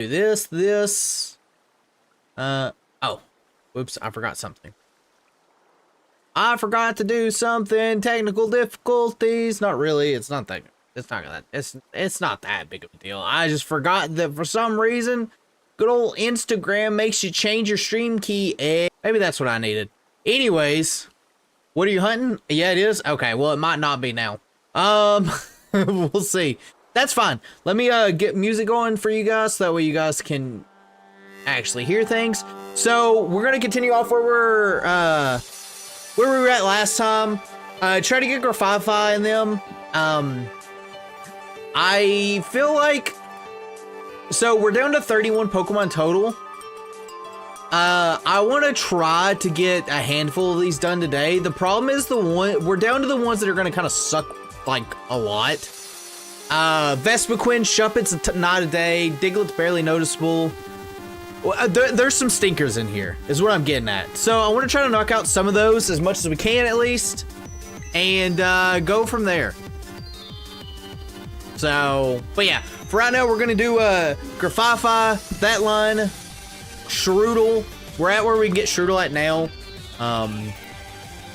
Do this. Oh, whoops, I forgot something. I forgot to do something. Technical difficulties. Not really. It's not that big of a deal. I just forgot that for some reason, good old Instagram makes you change your stream key. Maybe that's what I needed. Anyways, what are you hunting? Yeah, it is. Okay, well, it might not be now. We'll see. That's fine. Let me get music going for you guys, so that way you guys can actually hear things. So we're gonna continue off where we were at last time. Try to get Grafify in them. I feel like, so we're down to 31 Pokemon total. I want to try to get a handful of these done today. The problem is we're down to the ones that are gonna kind of suck like a lot. Vespiquen, Shuppet's not a day. Diglett's barely noticeable. Well, there's some stinkers in here, is what I'm getting at. So I want to try to knock out some of those as much as we can, at least, and go from there. So, but yeah, for right now, we're gonna do Grafify, that line, Shroodle. We're at where we can get Shroodle at now.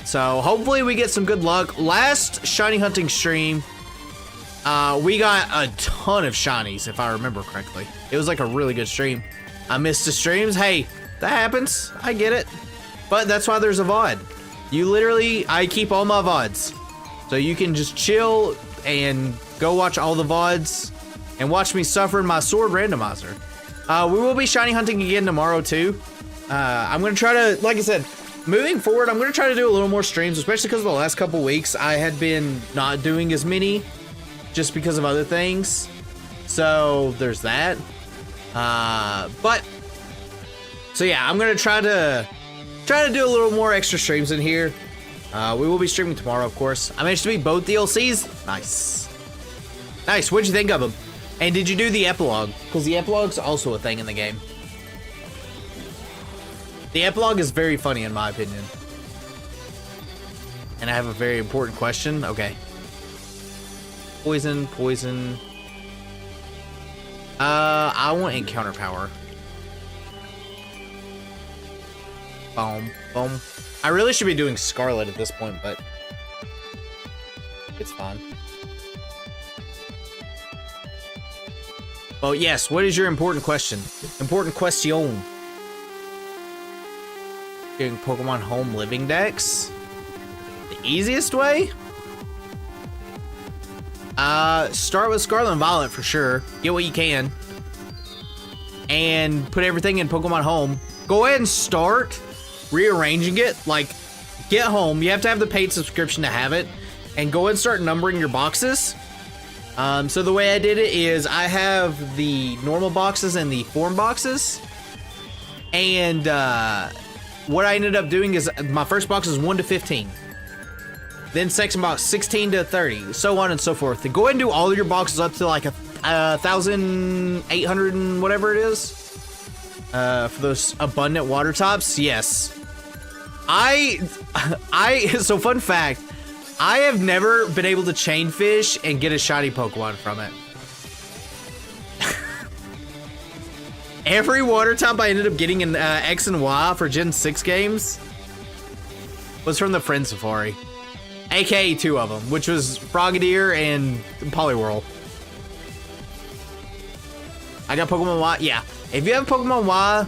So hopefully we get some good luck. Last shiny hunting stream, we got a ton of shinies, if I remember correctly. It was like a really good stream. I missed the streams. Hey, that happens. I get it. But that's why there's a VOD. I keep all my VODs. So you can just chill and go watch all the VODs and watch me suffer in my sword randomizer. We will be shiny hunting again tomorrow too. I'm going to try to, like I said, moving forward, I'm going to try to do a little more streams, especially because the last couple weeks I had been not doing as many just because of other things. So there's that. So yeah, I'm gonna try to do a little more extra streams in here. We will be streaming tomorrow, of course. I managed to beat both DLCs. Nice. What'd you think of them? And did you do the epilogue? Because the epilogue's also a thing in the game. The epilogue is very funny in my opinion. And I have a very important question. Okay. Poison. I want encounter power. Boom. I really should be doing Scarlet at this point, but it's fine. Oh yes, what is your important question? Important question. Getting Pokemon home living decks? The easiest way? Start with Scarlet and Violet for sure. Get what you can. And put everything in Pokemon Home. Go ahead and start rearranging it. Like, get home. You have to have the paid subscription to have it. And go ahead and start numbering your boxes. So the way I did it is I have the normal boxes and the form boxes. And what I ended up doing is my first box is 1 to 15. Then second box 16 to 30, so on and so forth. Then go ahead and do all of your boxes up to like 1,800 and whatever it is. For those abundant water tops, yes. So fun fact, I have never been able to chain fish and get a shiny Pokemon from it. Every water top I ended up getting in X and Y for Gen 6 games was from the Friend Safari. AKA 2 of them, which was Frogadier and Poliwhirl. I got Pokemon Y. Yeah, if you have Pokemon Y,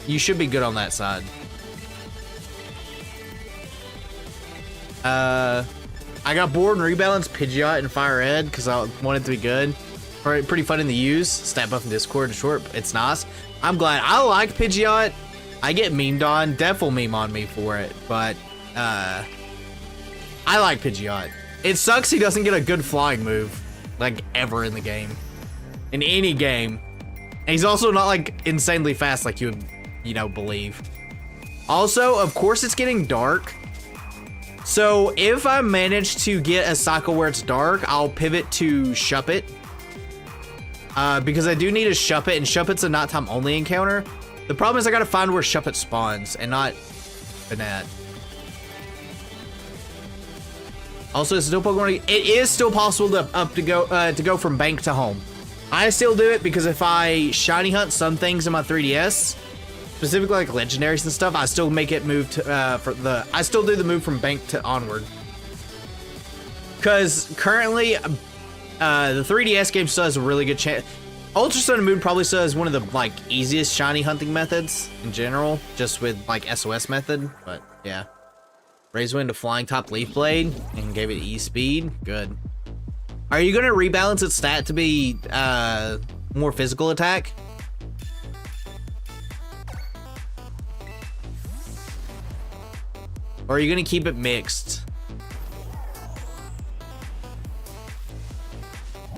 you should be good on that side. I got bored and rebalanced Pidgeot and Fire Red because I wanted it to be good. Pretty fun to use. Stat buff in Discord is short, but it's nice. I'm glad. I like Pidgeot. I get memed on. Def will meme on me for it, but I like Pidgeot. It sucks he doesn't get a good flying move, like, ever in the game. In any game. And he's also not, like, insanely fast like you would, believe. Also, of course it's getting dark. So, if I manage to get a cycle where it's dark, I'll pivot to Shuppet. Because I do need a Shuppet, and Shuppet's a nighttime only encounter. The problem is I gotta find where Shuppet spawns, and not Banette. Also, it's still Pokemon. It is still possible to go from bank to home. I still do it because if I shiny hunt some things in my 3DS, specifically like legendaries and stuff, I still make it move to I still do the move from bank to onward. Because currently, the 3DS game still has a really good chance. Ultra Sun and Moon probably still has one of the like easiest shiny hunting methods in general, just with like SOS method. But yeah, raise wind to flying top leaf blade and gave it E speed. Good. Are you gonna rebalance its stat to be more physical attack? Or are you gonna keep it mixed?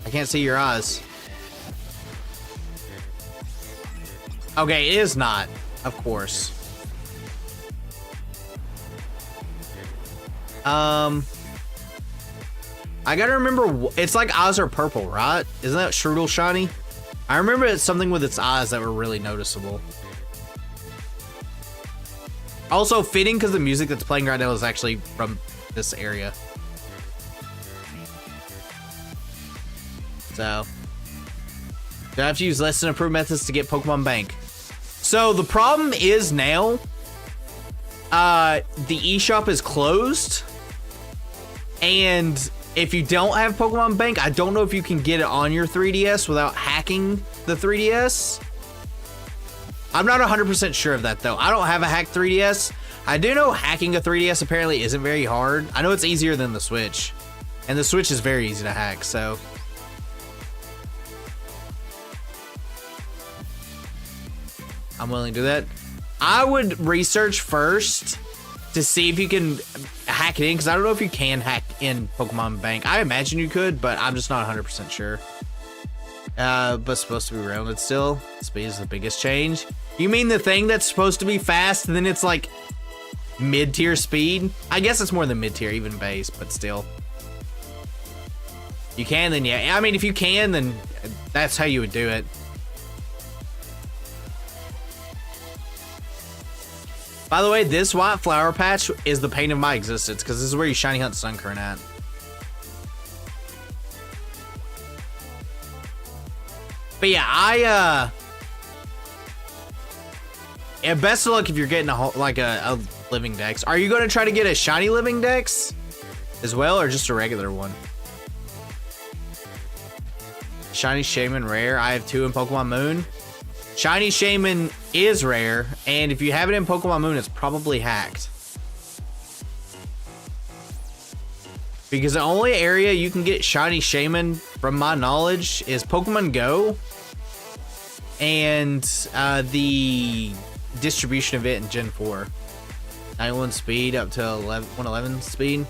I can't see your eyes. Okay, it is not, of course. I gotta remember, it's like eyes are purple, right? Isn't that Strudel shiny? I remember it's something with its eyes that were really noticeable. Also fitting because the music that's playing right now is actually from this area. So, do I have to use less than approved methods to get Pokemon Bank? So the problem is now, the eShop is closed, and if you don't have Pokemon Bank, I don't know if you can get it on your 3DS without hacking the 3DS. I'm not 100% sure of that though. I don't have a hacked 3DS. I do know hacking a 3DS apparently isn't very hard. I know it's easier than the Switch, and the Switch is very easy to hack, so. I'm willing to do that. I would research first to see if you can hack it in, because I don't know if you can hack in Pokemon Bank. I imagine you could, but I'm just not 100% sure. But supposed to be rounded still. Speed is the biggest change. You mean the thing that's supposed to be fast, and then it's like mid-tier speed? I guess it's more than mid-tier, even base, but still. You can, then yeah. I mean, if you can, then that's how you would do it. By the way, this white flower patch is the pain of my existence, because this is where you shiny hunt Sunkern at. But yeah, yeah, best of luck if you're getting a living dex. Are you going to try to get a shiny living dex as well, or just a regular one? Shiny Shaman rare. I have 2 in Pokemon Moon. Shiny Shaman is rare, and if you have it in Pokemon Moon, it's probably hacked. Because the only area you can get Shiny Shaman, from my knowledge, is Pokemon Go, and the distribution of it in Gen 4. 91 speed up to 111 speed.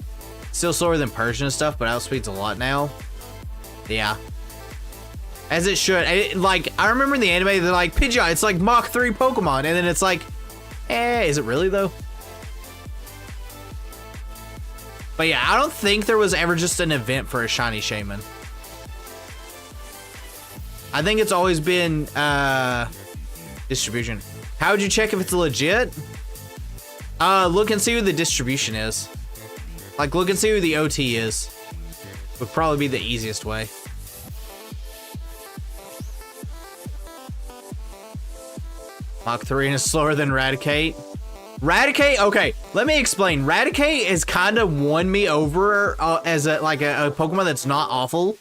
Still slower than Persian and stuff, but outspeeds a lot now. Yeah. As it should. Like, I remember in the anime, they're like, Pidgeot, it's like Mach 3 Pokemon. And then it's like, is it really though? But yeah, I don't think there was ever just an event for a Shiny Shaman. I think it's always been, distribution. How would you check if it's legit? Look and see who the distribution is. Like, look and see who the OT is. Would probably be the easiest way. Mach 3 is slower than Raticate. Raticate, okay, let me explain. Raticate has kind of won me over as a Pokemon that's not awful,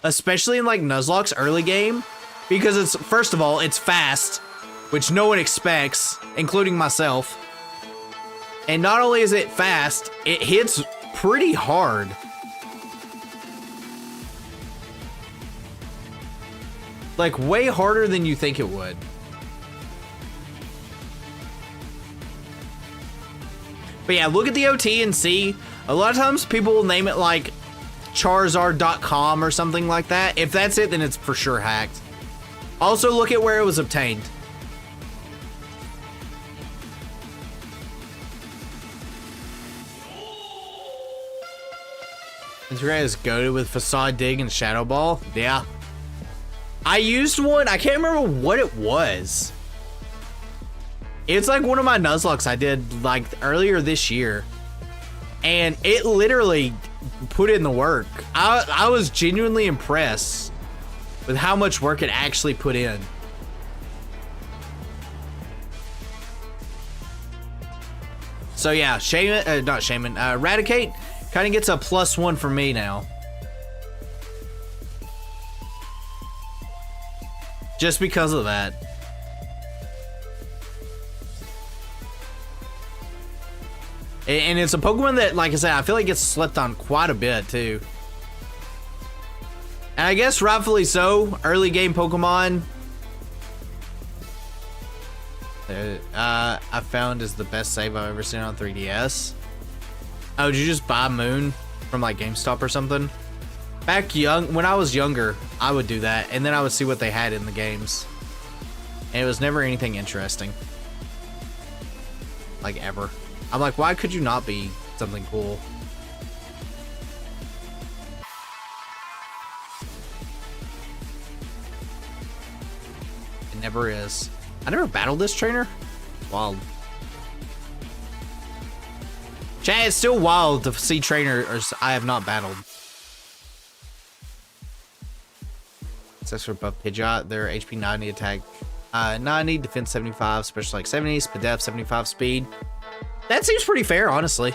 especially in like Nuzlocke's early game, because it's, first of all, it's fast, which no one expects, including myself. And not only is it fast, it hits pretty hard. Like way harder than you think it would. But yeah, look at the OT and see. A lot of times people will name it like Charizard.com or something like that. If that's it, then it's for sure hacked. Also, look at where it was obtained. Instagram is goated with Facade Dig and Shadow Ball. Yeah. I used one. I can't remember what it was. It's like one of my Nuzlocks I did like earlier this year, and it literally put in the work. I was genuinely impressed with how much work it actually put in. So yeah, Eradicate kind of gets a +1 for me now. Just because of that. And it's a Pokemon that, like I said, I feel like gets slept on quite a bit too. And I guess rightfully so, early game Pokemon. I found is the best save I've ever seen on 3DS. Oh, did you just buy Moon from like GameStop or something? When I was younger, I would do that, and then I would see what they had in the games. And it was never anything interesting. Like, ever. I'm like, why could you not be something cool? It never is. I never battled this trainer. Wild. Chat, it's still wild to see trainers I have not battled. Success for buff Pidgeot. Their HP 90, attack 90, defense 75, special like 70, Spadef 75 speed. That seems pretty fair, honestly.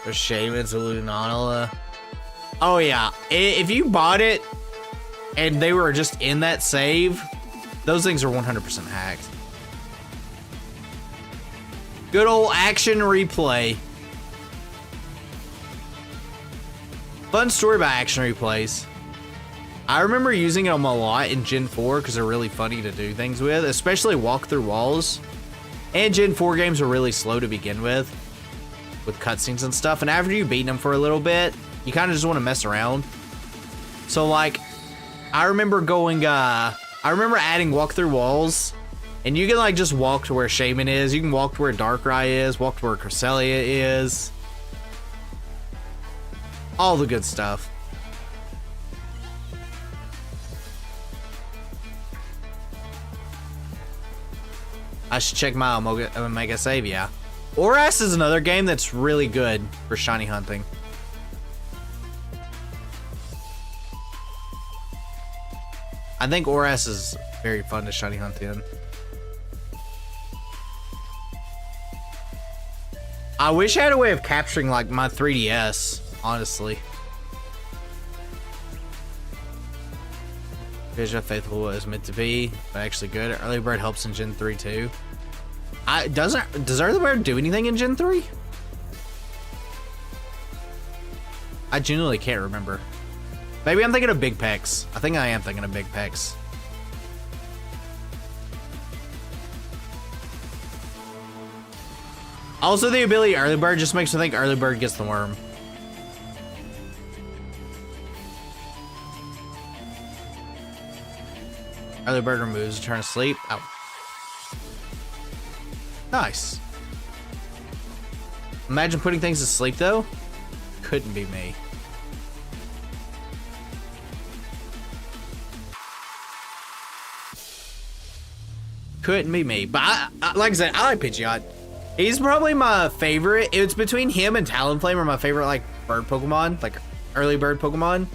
There's Shaman's Lunala. Oh yeah, if you bought it and they were just in that save, those things are 100% hacked. Good old action replay. Fun story about action replays. I remember using them a lot in Gen 4 because they're really funny to do things with, especially walk through walls. And Gen 4 games are really slow to begin with cutscenes and stuff. And after you beat them for a little bit, you kind of just want to mess around. So like, I remember adding walk through walls, and you can like just walk to where Shaman is. You can walk to where Darkrai is, walk to where Cresselia is. All the good stuff. I should check my Omega save, yeah. Oras is another game that's really good for shiny hunting. I think Oras is very fun to shiny hunt in. I wish I had a way of capturing like my 3DS, honestly. Pidgeot Faithful is meant to be, but actually good. Early Bird helps in Gen 3 too. Does Early Bird do anything in Gen 3? I genuinely can't remember. Maybe I'm thinking of Big Pex. I think I am thinking of Big Pex. Also, the ability Early Bird just makes me think Early Bird gets the worm. Early Bird removes Return to Sleep. Oh. Nice. Imagine putting things to sleep, though. Couldn't be me. Couldn't be me. But like I said, I like Pidgeot. He's probably my favorite. It's between him and Talonflame are my favorite, like, bird Pokemon. Like, early bird Pokemon.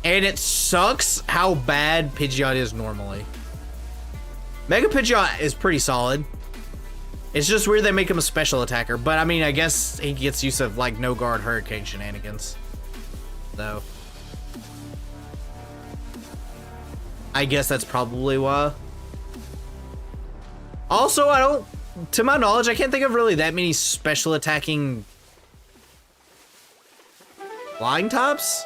And it sucks how bad Pidgeot is normally. Mega Pidgeot is pretty solid. It's just weird they make him a special attacker. But, I mean, I guess he gets use of, like, no guard hurricane shenanigans. So. I guess that's probably why. Also, to my knowledge, I can't think of really that many special attacking flying tops.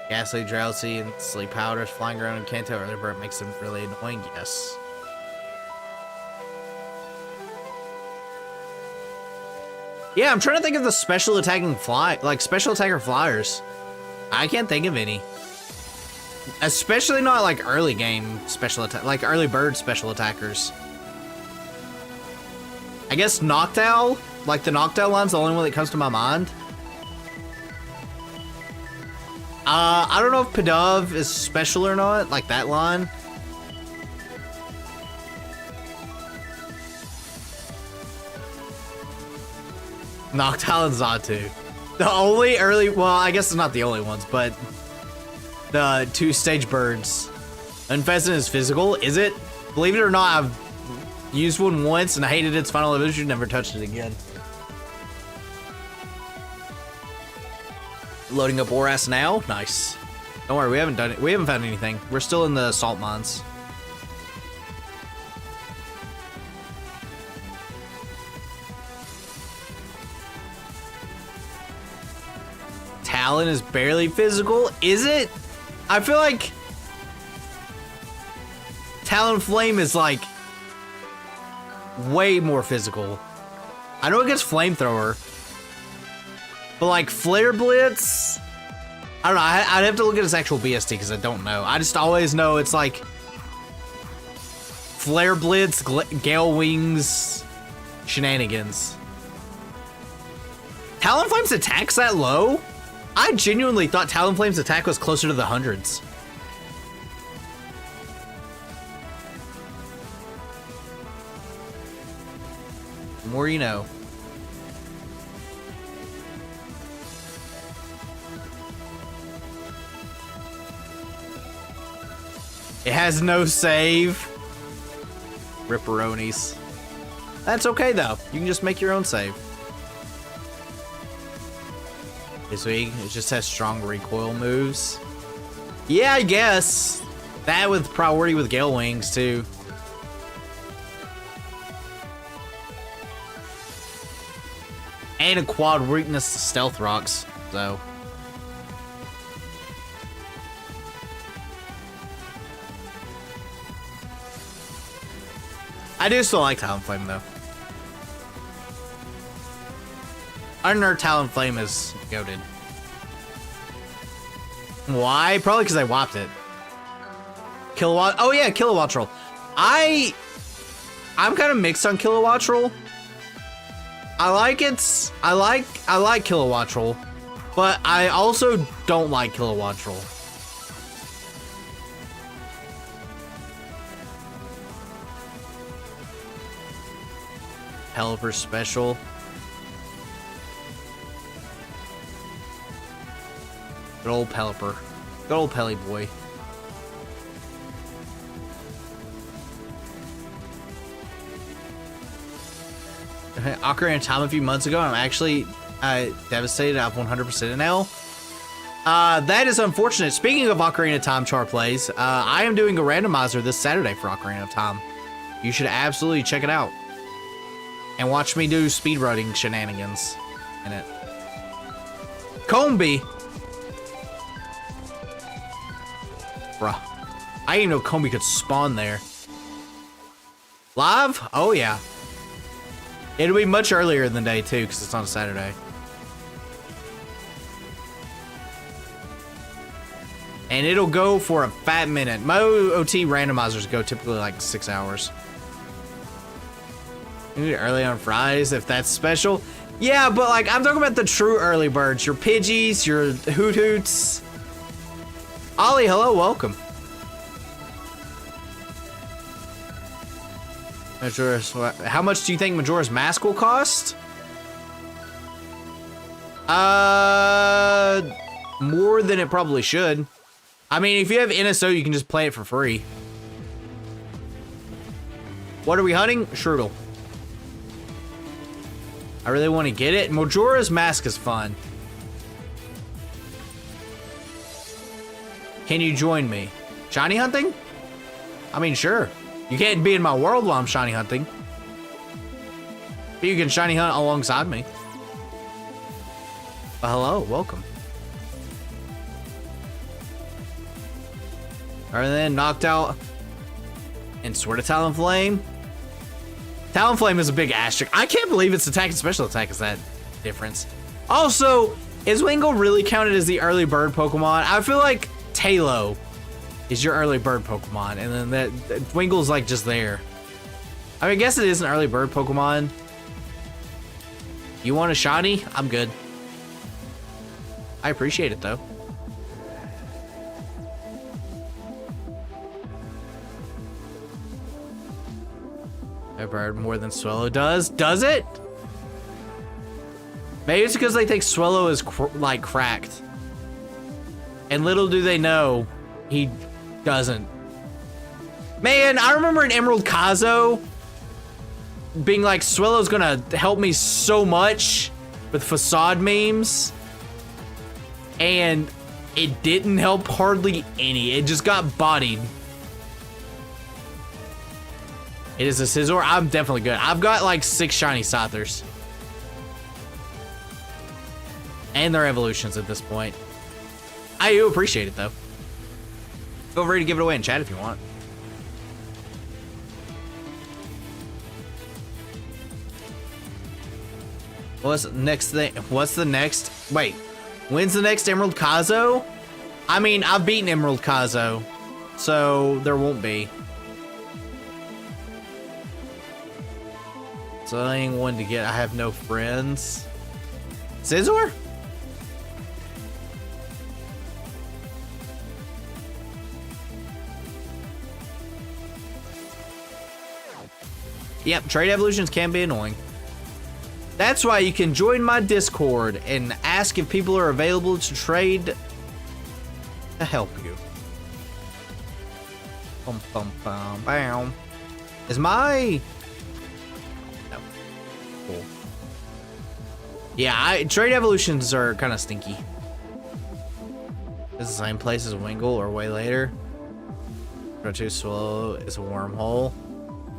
Ghastly, Drowsy, and Sleep Powders, Flying Ground, and Kanto Early Bird makes them really annoying, yes. Yeah, I'm trying to think of the special attacking special attacker flyers. I can't think of any. Especially not like early game special attack, like early bird special attackers. I guess Noctowl, like the Noctowl line's the only one that comes to my mind. I don't know if Pidove is special or not, like that line. Noctowl and Xatu. The only early, well, I guess it's not the only ones, but the 2-stage birds. Unfezant is physical, is it? Believe it or not, I've used one once and I hated its final evolution, never touched it again. Loading up Oras now, nice. Don't worry, we haven't done it. We haven't found anything. We're still in the salt mines. Talon is barely physical, is it? I feel like Talonflame is like way more physical. I know it gets Flamethrower, but like Flare Blitz, I don't know. I'd have to look at its actual BST because I don't know. I just always know it's like Flare Blitz, Gale Wings, shenanigans. Talonflame's attack's that low? I genuinely thought Talonflame's attack was closer to the hundreds. The more you know. It has no save. Ripperonis. That's okay though. You can just make your own save. This week, it just has strong recoil moves. Yeah, I guess. That with priority with Gale Wings too. And a quad weakness to Stealth Rocks, so. I do still like Talonflame though. Unearthed Talonflame is goated. Why? Probably because I whopped it. Kilowatt. Oh yeah, Kilowattrel. I'm kind of mixed on Kilowattrel. I like Kilowattrel, but I also don't like Kilowattrel. Pelipper special. Good old Pelipper. Good old Pelly boy. Ocarina of Time a few months ago. I'm actually devastated. I've 100% it now. That is unfortunate. Speaking of Ocarina of Time char plays, I am doing a randomizer this Saturday for Ocarina of Time. You should absolutely check it out. And watch me do speedrunning shenanigans in it. Combi. Bruh. I didn't even know Combi could spawn there. Live? Oh yeah. It'll be much earlier in the day too, because it's on a Saturday. And it'll go for a fat minute. My OT randomizers go typically like 6 hours. Maybe early on Fridays if that's special. Yeah, but like I'm talking about the true early birds. Your Pidgeys, your Hoot Hoots. Ollie, hello, welcome. Majora's, how much do you think Majora's Mask will cost? More than it probably should. I mean, if you have NSO, you can just play it for free. What are we hunting? Shrootle. I really want to get it. Majora's Mask is fun. Can you join me? Shiny hunting? I mean, sure. You can't be in my world while I'm shiny hunting. But you can shiny hunt alongside me. Hello, welcome. Alright then, knocked out. And Sword of Talonflame. Talonflame is a big asterisk. I can't believe its attack and special attack is that difference. Also, is Wingull really counted as the early bird Pokemon? I feel like Talo is your early bird Pokemon, and then that Wingull's like just there. I mean, I guess it is an early bird Pokemon. You want a shiny? I'm good. I appreciate it though. A bird more than Swallow does. Does it? Maybe it's because they think Swellow is like cracked. And little do they know, he doesn't. Man, I remember in Emerald Kazo being like, Swellow's gonna help me so much with facade memes. And it didn't help hardly any. It just got bodied. It is a Scizor. I'm definitely good. I've got like 6 shiny Sothers. And their evolutions at this point. I do appreciate it though. Feel free to give it away in chat if you want. What's the next thing? What's the next? Wait, when's the next Emerald Kazo? I mean, I've beaten Emerald Kazo, so there won't be. So I ain't one to get. I have no friends. Scizor? Yep, trade evolutions can be annoying. That's why you can join my Discord and ask if people are available to trade to help you. Bum bum bum bam. Is my no cool? Yeah, trade evolutions are kind of stinky. This is the same place as Wingull or way later. Go too slow is a wormhole.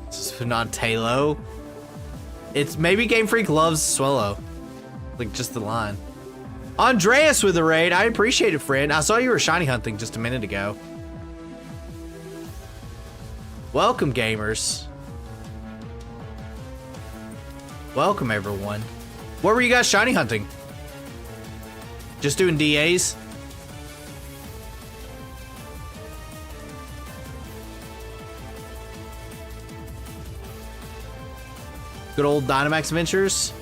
This is not Talo. It's maybe Game Freak loves Swellow. Like just the line. Andreas with the raid. I appreciate it, friend. I saw you were shiny hunting just a minute ago. Welcome, gamers. Welcome, everyone. What were you guys shiny hunting? Just doing DAs? Good old Dynamax Adventures.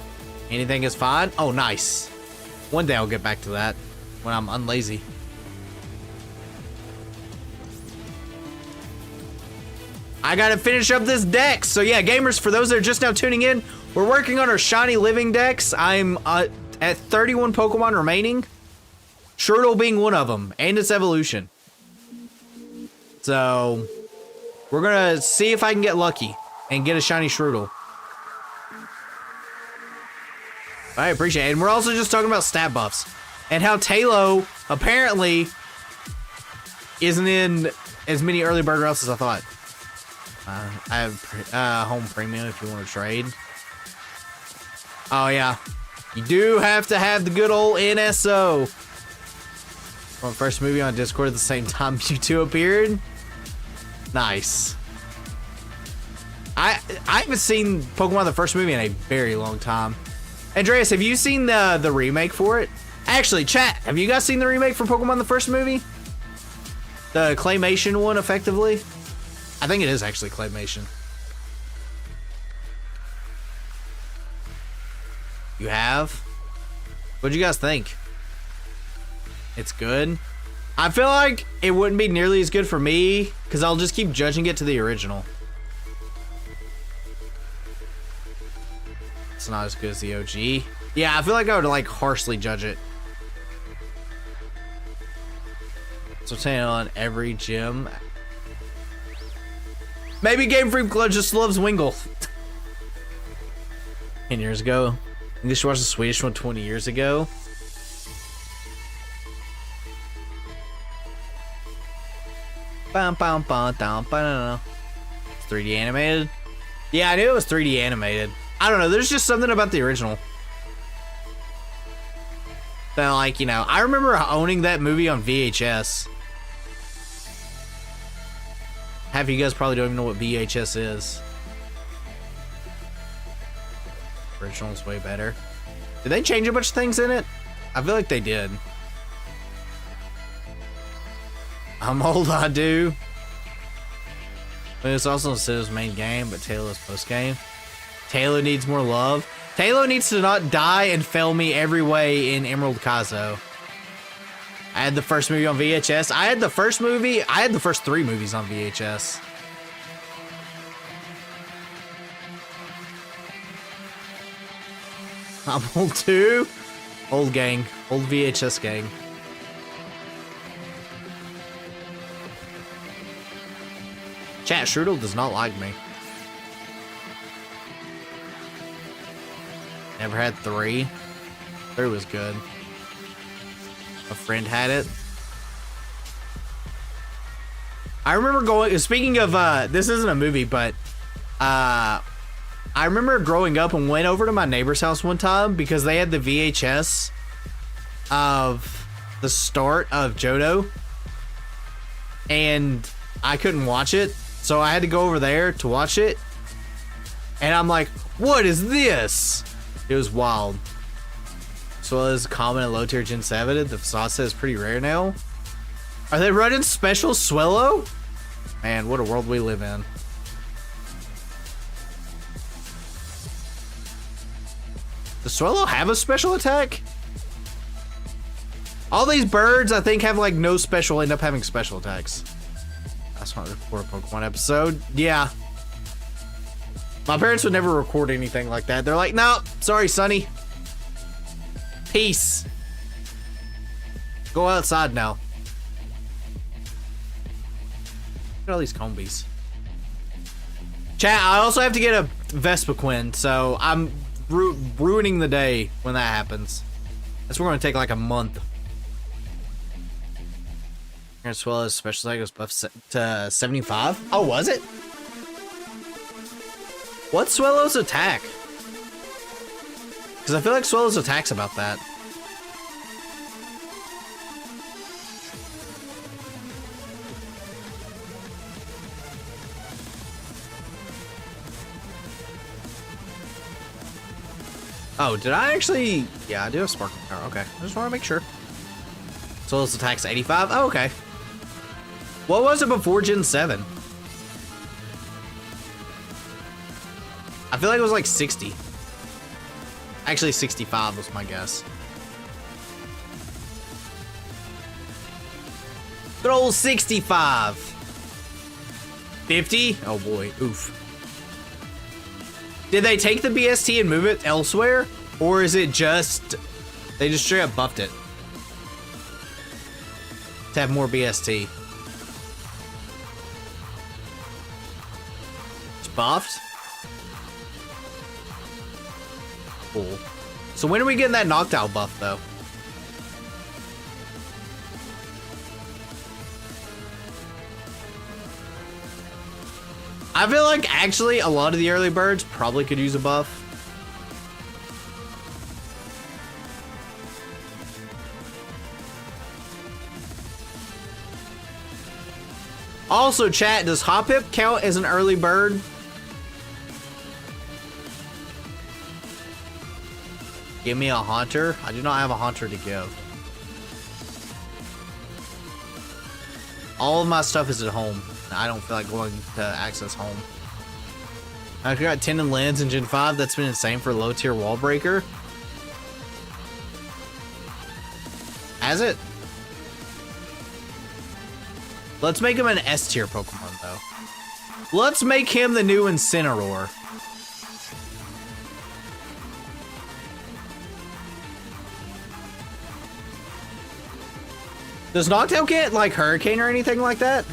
Anything is fine. Oh, nice. One day I'll get back to that when I'm unlazy. I gotta finish up this deck. So yeah, gamers, for those that are just now tuning in, we're working on our shiny living decks. I'm at 31 Pokemon remaining. Shirtle being one of them, and its evolution. So we're gonna see if I can get lucky and get a shiny Shirtle. I appreciate it. And we're also just talking about stat buffs and how Talo apparently isn't in as many early bird routes as I thought. I have home premium if you want to trade. Oh yeah, you do have to have the good old NSO. Well, first movie on Discord at the same time you two appeared. Nice. I haven't seen Pokemon the first movie in a very long time. Andreas, have you seen the remake for it? Actually, chat, have you guys seen the remake for Pokemon the first movie? The claymation one, effectively? I think it is actually claymation. You have? What'd you guys think? It's good? I feel like it wouldn't be nearly as good for me because I'll just keep judging it to the original. It's not as good as the OG. Yeah, I feel like I would like harshly judge it. So turn on every gym. Maybe Game Freak Club just loves Wingull. 10 years ago. English watched the Swedish one 20 years ago. Bum, bum, bum, bum, bum. It's 3D animated. Yeah, I knew it was 3D animated. I don't know, there's just something about the original that, like, you know, I remember owning that movie on VHS. Half of you guys probably don't even know what VHS is. Original's way better. Did they change a bunch of things in it? I feel like they did. I'm old, I do. But it's also Sid's main game, but Taylor's post game. Taylor needs more love. Taylor needs to not die and fail me every way in Emerald Kazo. I had the first movie on VHS. I had the first 3 movies on VHS. I'm old too. Old gang. Old VHS gang. Chat, Strudel does not like me. Never had 3. 3 was good. A friend had it. I remember going, speaking of, this isn't a movie, but, I remember growing up and went over to my neighbor's house one time because they had the VHS of the start of Johto. And I couldn't watch it, so I had to go over there to watch it. And I'm like, what is this? It was wild. As well as common and low tier Gen 7. The facade is pretty rare now. Are they running special Swellow? Man, what a world we live in. Does Swellow have a special attack? All these birds, I think, have like no special, end up having special attacks. That's not record a Pokemon episode. Yeah. My parents would never record anything like that. They're like, no, sorry, Sonny. Peace. Go outside now. Look at all these Combies. Chat, I also have to get a Vespiquen, so I'm ruining the day when that happens. That's we're going to take like a month. As well as special attack was buffed to 75. Oh, was it? What's Swellow's attack? Because I feel like Swellow's attack's about that. Oh, did I actually? Yeah, I do have Sparkle Power. Okay, I just want to make sure. Swellow's attack's 85. Oh, okay. What was it before Gen 7? I feel like it was like 60. Actually, 65 was my guess. Good old 65. 50? Oh boy, oof. Did they take the BST and move it elsewhere? Or is it just, they just straight up buffed it to have more BST? It's buffed? Cool. So when are we getting that knocked out buff though? I feel like actually a lot of the early birds probably could use a buff. Also, chat, does Hoppip count as an early bird? Give me a Haunter. I do not have a Haunter to give. All of my stuff is at home. I don't feel like going to access home. I've got 10 and lands in Gen 5. That's been insane for low tier wall breaker. Has it? Let's make him an S tier Pokemon though. Let's make him the new Incineroar. Does Noctowl get like Hurricane or anything like that?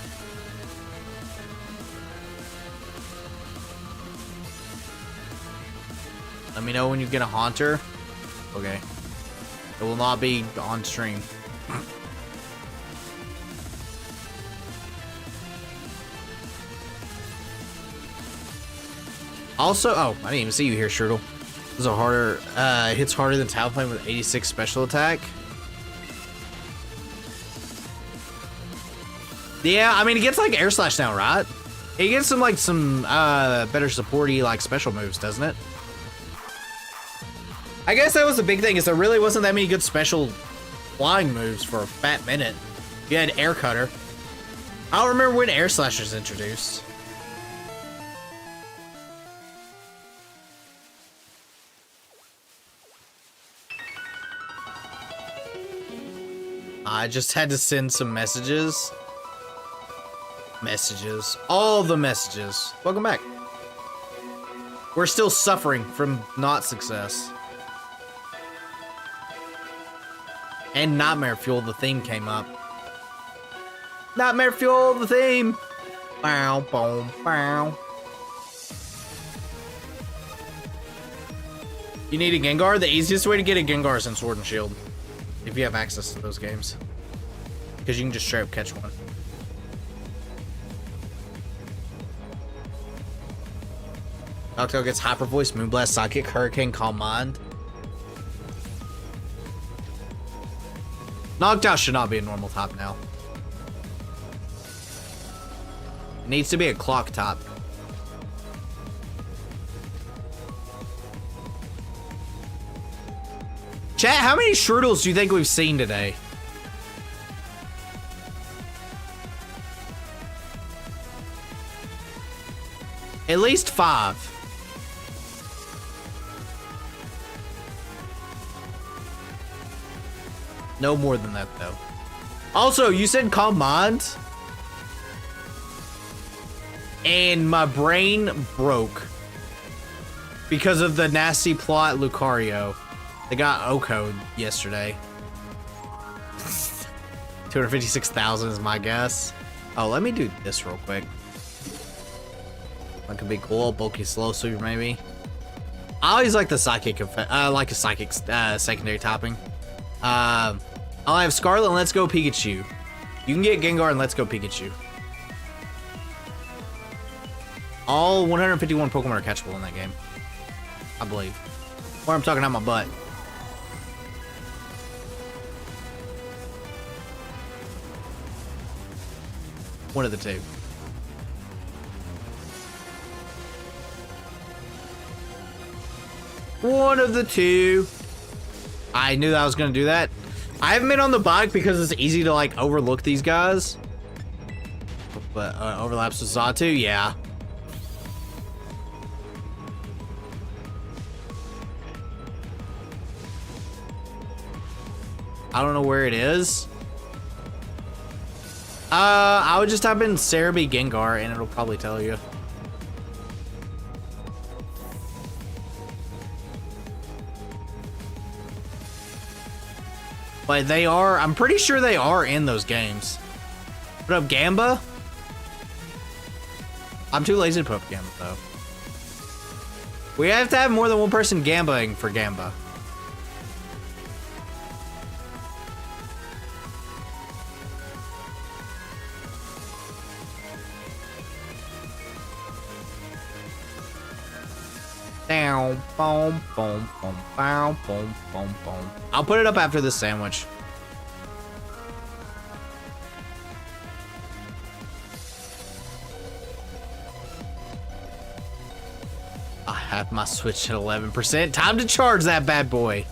Let me know when you get a Haunter. Okay. It will not be on stream. Also, oh, I didn't even see you here, Strudel. This is a harder, hits harder than Talonflame with 86 special attack. Yeah, I mean, it gets like Air Slash now, right? It gets some better supporty like special moves, doesn't it? I guess that was the big thing, is there really wasn't that many good special flying moves for a fat minute. You had Air Cutter. I don't remember when Air Slash was introduced. I just had to send some messages. Messages. All the messages. Welcome back. We're still suffering from not success. And Nightmare Fuel, the theme came up. Nightmare Fuel, the theme. Bow, boom, bow. You need a Gengar? The easiest way to get a Gengar is in Sword and Shield. If you have access to those games. Because you can just straight up catch one. Noctowl gets Hyper Voice, Moonblast, Psychic, Hurricane, Calm Mind. Noctowl should not be a normal top now. It needs to be a clock top. Chat, how many Shroodles do you think we've seen today? At least 5. No more than that, though. Also, you said Calm Mind? And my brain broke. Because of the nasty plot Lucario. They got O-code yesterday. 256,000 is my guess. Oh, let me do this real quick. That could be cool. Bulky Slow Sweeper, maybe. I always like the Psychic. I like a Psychic secondary topping. I'll have Scarlet and Let's Go Pikachu. You can get Gengar and Let's Go Pikachu. All 151 Pokemon are catchable in that game, I believe. Or I'm talking out my butt. One of the two. One of the two. I knew that I was gonna do that. I haven't been on the bike because it's easy to like overlook these guys. But overlaps with Xatu, yeah. I don't know where it is. I would just type in Cerebi Gengar and it'll probably tell you. But they are, I'm pretty sure they are in those games. Put up Gamba? I'm too lazy to put up Gamba though. We have to have more than one person gambaing for Gamba. Down, boom, boom, boom, boom, boom, boom, boom. I'll put it up after this sandwich. I have my Switch at 11%. Time to charge that bad boy.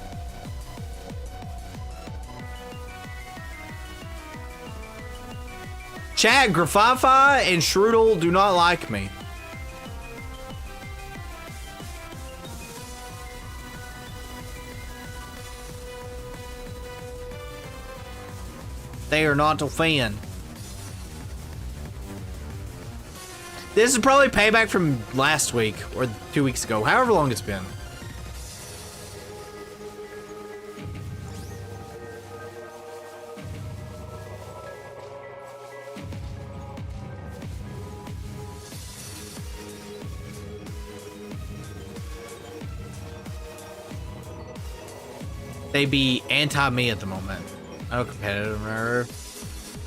Chat, Graffafi and Shroodle do not like me. They are not a fan. This is probably payback from last week or 2 weeks ago, however long it's been. They be anti-me at the moment. No competitive nerve.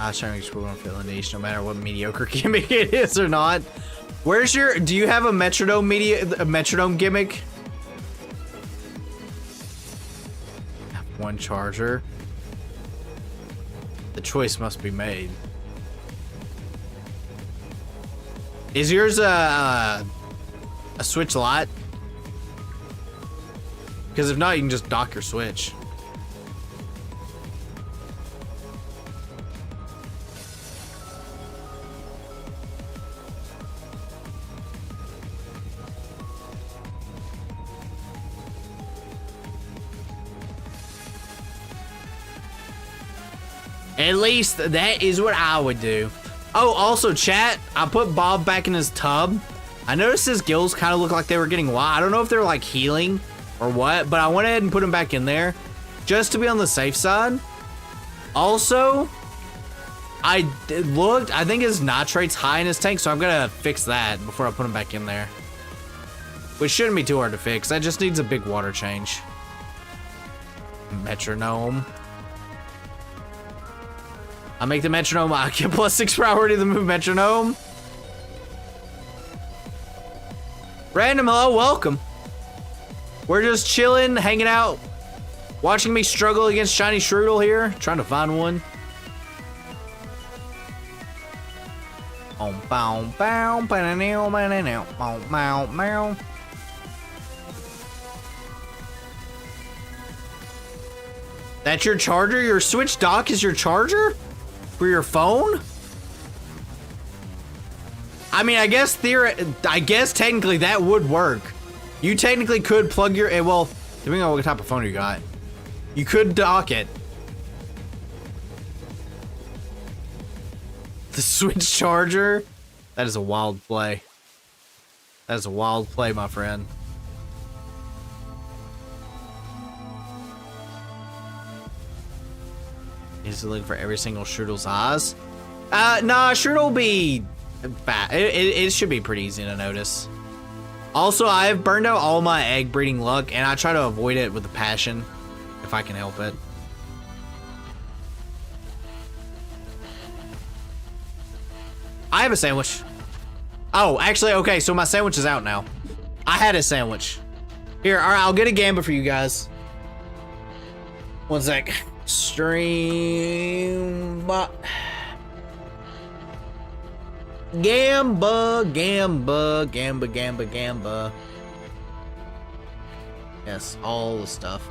I was trying to explore and feel a niche, no matter what mediocre gimmick it is or not. Where's your? Do you have a metronome gimmick? Have one charger. The choice must be made. Is yours a Switch Lite? Because if not, you can just dock your Switch. At least that is what I would do. Oh, also chat, I put Bob back in his tub. I noticed his gills kind of look like they were getting wild. I don't know if they're like healing or what, but I went ahead and put him back in there just to be on the safe side. Also, I looked, I think his nitrate's high in his tank, so I'm gonna fix that before I put him back in there. Which shouldn't be too hard to fix. That just needs a big water change. Metronome. I'll make the metronome. I get +6 priority to move metronome. Random, hello, welcome. We're just chilling, hanging out, watching me struggle against shiny Strudel here, trying to find one. That's your charger? Your Switch dock is your charger? For your phone? I mean, I guess technically that would work. You technically could plug your, well, depending on what type of phone you got, you could dock it. The Switch charger? That is a wild play. That is a wild play, my friend. Is looking for every single Strudel's eyes? Nah, Strudel will be fat. It should be pretty easy to notice. Also, I have burned out all my egg breeding luck, and I try to avoid it with a passion, if I can help it. I have a sandwich. Oh, actually, okay, so my sandwich is out now. I had a sandwich. Here, all right, I'll get a gamba for you guys. One sec. Stream. Gamba. Yes, all the stuff.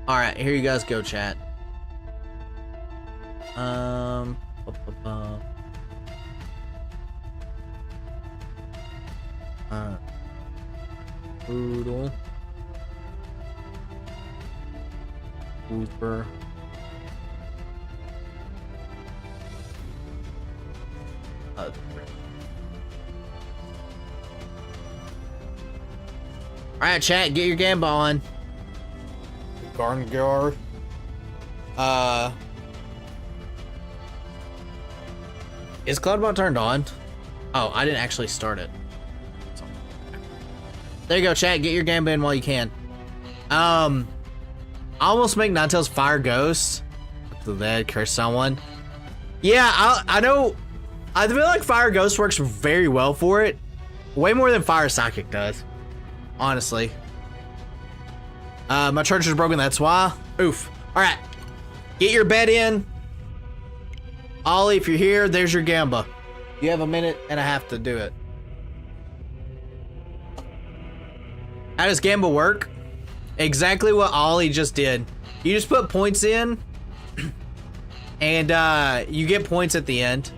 All right, here you guys go, chat. Poodle. Hooper. Alright, chat, get your gamba on. Garngar. Is Cloudbot turned on? Oh, I didn't actually start it. There you go, chat. Get your gamba in while you can. I almost make Ninetales Fire Ghost. To that, curse someone. Yeah, I know. I feel like Fire Ghost works very well for it. Way more than Fire Psychic does. Honestly. My charger's broken, that's why. Oof. Alright. Get your bed in. Ollie, if you're here, there's your gamba. You have a minute and a half to do it. How does gamba work? Exactly what Ollie just did. You just put points in, and you get points at the end.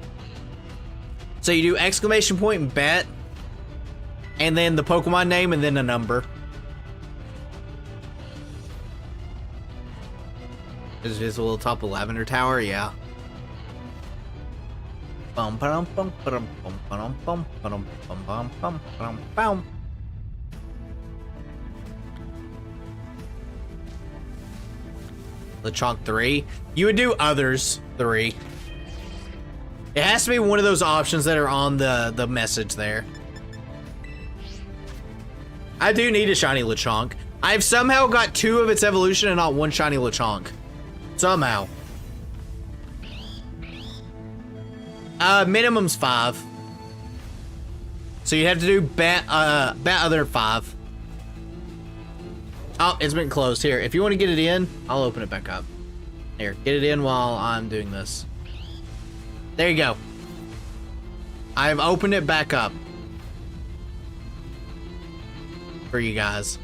So you do exclamation point and bet, and then the Pokemon name, and then a number. Is this a little top of Lavender Tower? Yeah. Bum bum bum bum bum bum bum bum bum bum bum bum. Lechonk 3. You would do others 3. It has to be one of those options that are on the message there. I do need a shiny Lechonk. I've somehow got 2 of its evolution and not 1 shiny Lechonk. Somehow. Minimum's 5. So you have to do bet other 5. Oh, it's been closed. Here, if you want to get it in, I'll open it back up. Here, get it in while I'm doing this. There you go. I've opened it back up for you guys.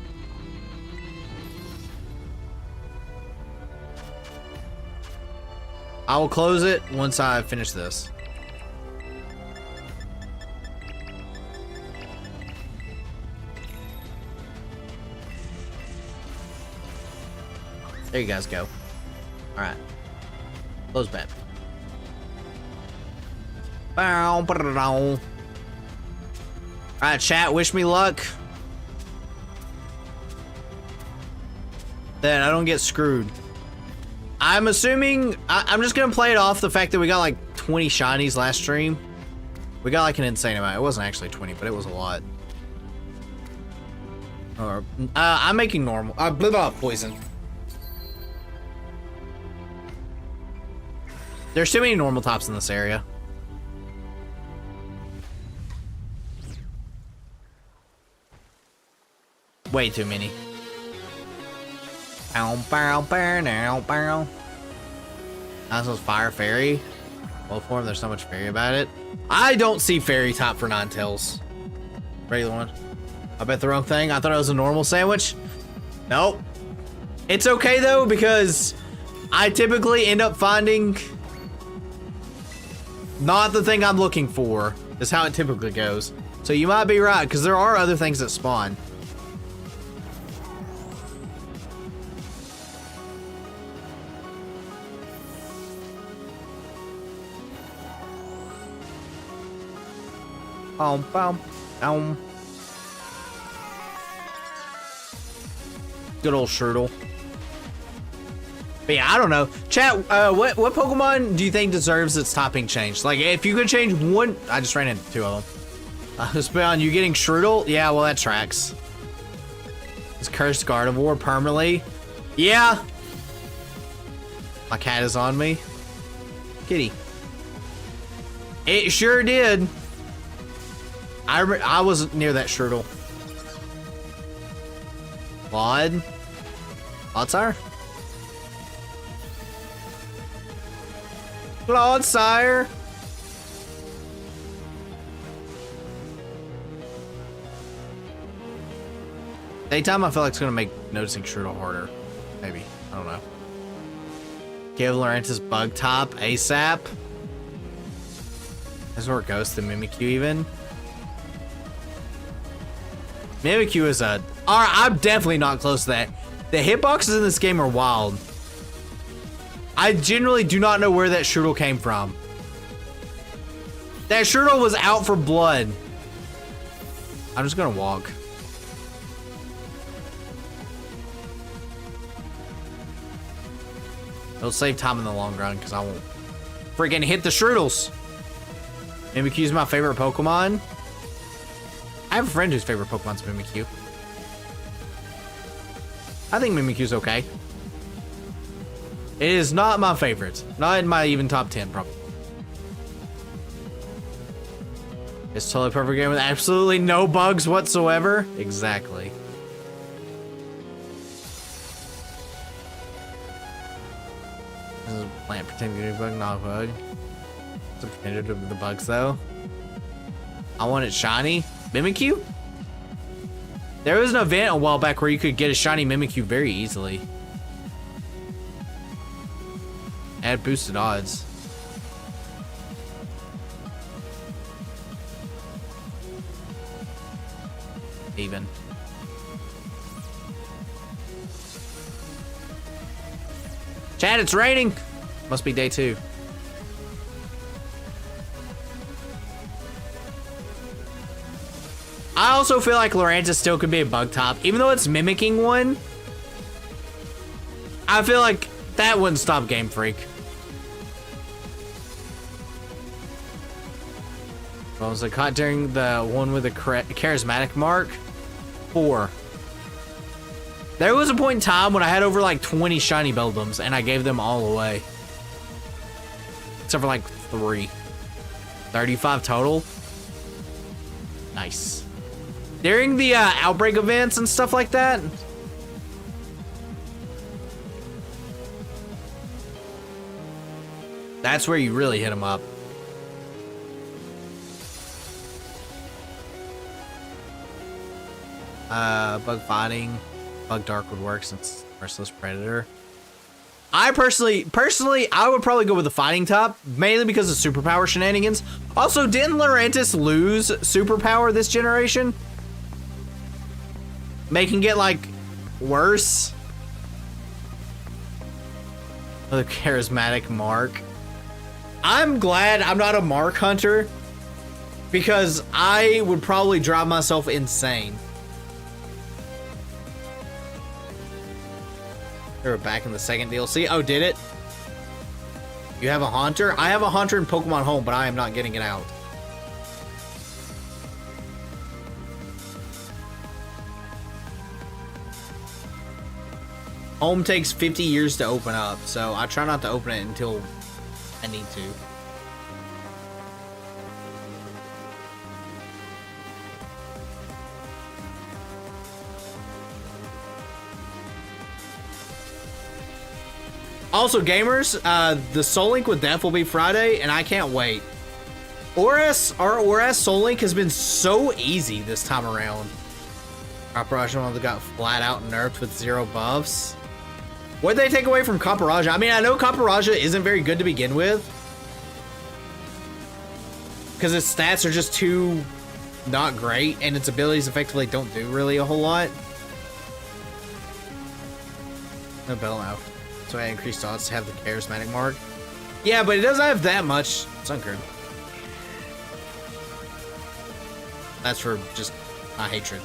I will close it once I finish this. There you guys go. All right. Close bet. All right, chat. Wish me luck. that I don't get screwed. I'm assuming, I'm just gonna play it off the fact that we got like 20 shinies last stream. We got like an insane amount. It wasn't actually 20, but it was a lot. Or, I'm making normal. Poison. There's too many normal tops in this area. Way too many. This was Fire Fairy. Well, form, there's so much fairy about it. I don't see fairy top for Ninetales. Regular one. I bet the wrong thing. I thought it was a normal sandwich. Nope. It's okay though, because I typically end up finding not the thing I'm looking for. Is how it typically goes. So you might be right, because there are other things that spawn. Good old Shirtle. But yeah, I don't know. Chat, what Pokemon do you think deserves its topping change? Like, if you could change one... I just ran into two of them. Spawn, you getting Shirtle? Yeah, well, that tracks. It's Cursed Gardevoir permanently. Yeah. My cat is on me. Kitty. It sure did. I wasn't near that Shirtle. Claude? Clodsire? Clodsire? Daytime, I feel like it's gonna make noticing Shirtle harder. Maybe. I don't know. Give Lurantis Bug Top ASAP. This is where it goes to Mimikyu even. Mimikyu is a... Alright, I'm definitely not close to that. The hitboxes in this game are wild. I generally do not know where that Shirtle came from. That Shirtle was out for blood. I'm just gonna walk. It'll save time in the long run, because I won't freaking hit the Shirtles. Mimikyu's my favorite Pokemon. I have a friend whose favorite Pokemon's Mimikyu. I think Mimikyu's okay. It is not my favorite. Not in my even top 10, probably. It's totally perfect game with absolutely no bugs whatsoever. Exactly. This is a plant pretending to be bug, not a bug. It's a pretender of the bugs, though. I want it shiny. Mimikyu? There was an event a while back where you could get a shiny Mimikyu very easily. Add boosted odds. Even. Chad, it's raining. Must be day 2. I also feel like Lurantis still could be a bug top, even though it's mimicking one. I feel like that wouldn't stop Game Freak. What was it caught during the one with the charismatic mark? 4. There was a point in time when I had over like 20 shiny Beldums and I gave them all away. Except for like 3. 35 total. Nice. During the outbreak events and stuff like that. That's where you really hit them up. Bug fighting. Bug dark would work since Merciless Predator. I personally, I would probably go with the fighting top, mainly because of superpower shenanigans. Also, didn't Lurantis lose superpower this generation? Making it, like, worse. Another charismatic mark. I'm glad I'm not a mark hunter, because I would probably drive myself insane. They were back in the second DLC. Oh, did it? You have a Haunter? I have a Haunter in Pokemon Home, but I am not getting it out. Home takes 50 years to open up, so I try not to open it until I need to. Also, gamers, the Soul Link with Death will be Friday, and I can't wait. Our Soul Link has been so easy this time around. Copperajah got flat out nerfed with 0 buffs. What did they take away from Copperajah? I mean, I know Copperajah isn't very good to begin with, because its stats are just too not great, and its abilities effectively don't do really a whole lot. No Bell now. So I increased odds to have the charismatic mark. Yeah, but it doesn't have that much Sunkern. That's for just my hatred.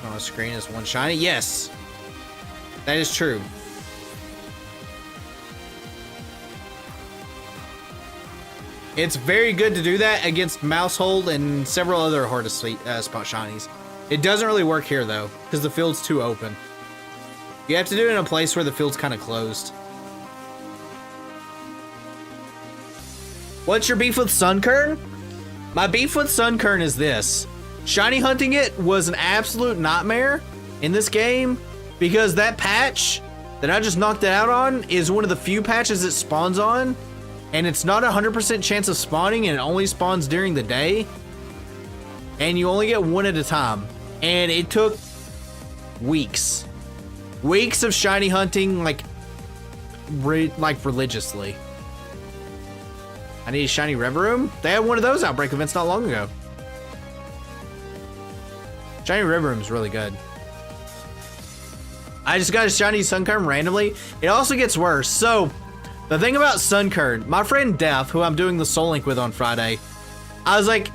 On the screen is 1 shiny. Yes, that is true. It's very good to do that against Mousehold and several other hard to spot shinies. It doesn't really work here though, because the field's too open. You have to do it in a place where the field's kind of closed. What's your beef with Sunkern? My beef with Sunkern is this. Shiny hunting it was an absolute nightmare in this game because that patch that I just knocked it out on is one of the few patches it spawns on, and it's not 100% chance of spawning, and it only spawns during the day, and you only get 1 at a time, and it took weeks of shiny hunting like religiously. I need a shiny Reverum. They had one of those outbreak events not long ago. Shiny Reverum's really good. I just got a shiny Sunkern randomly. It also gets worse. So, the thing about Sunkern, my friend Def, who I'm doing the Soul Link with on Friday, I was like,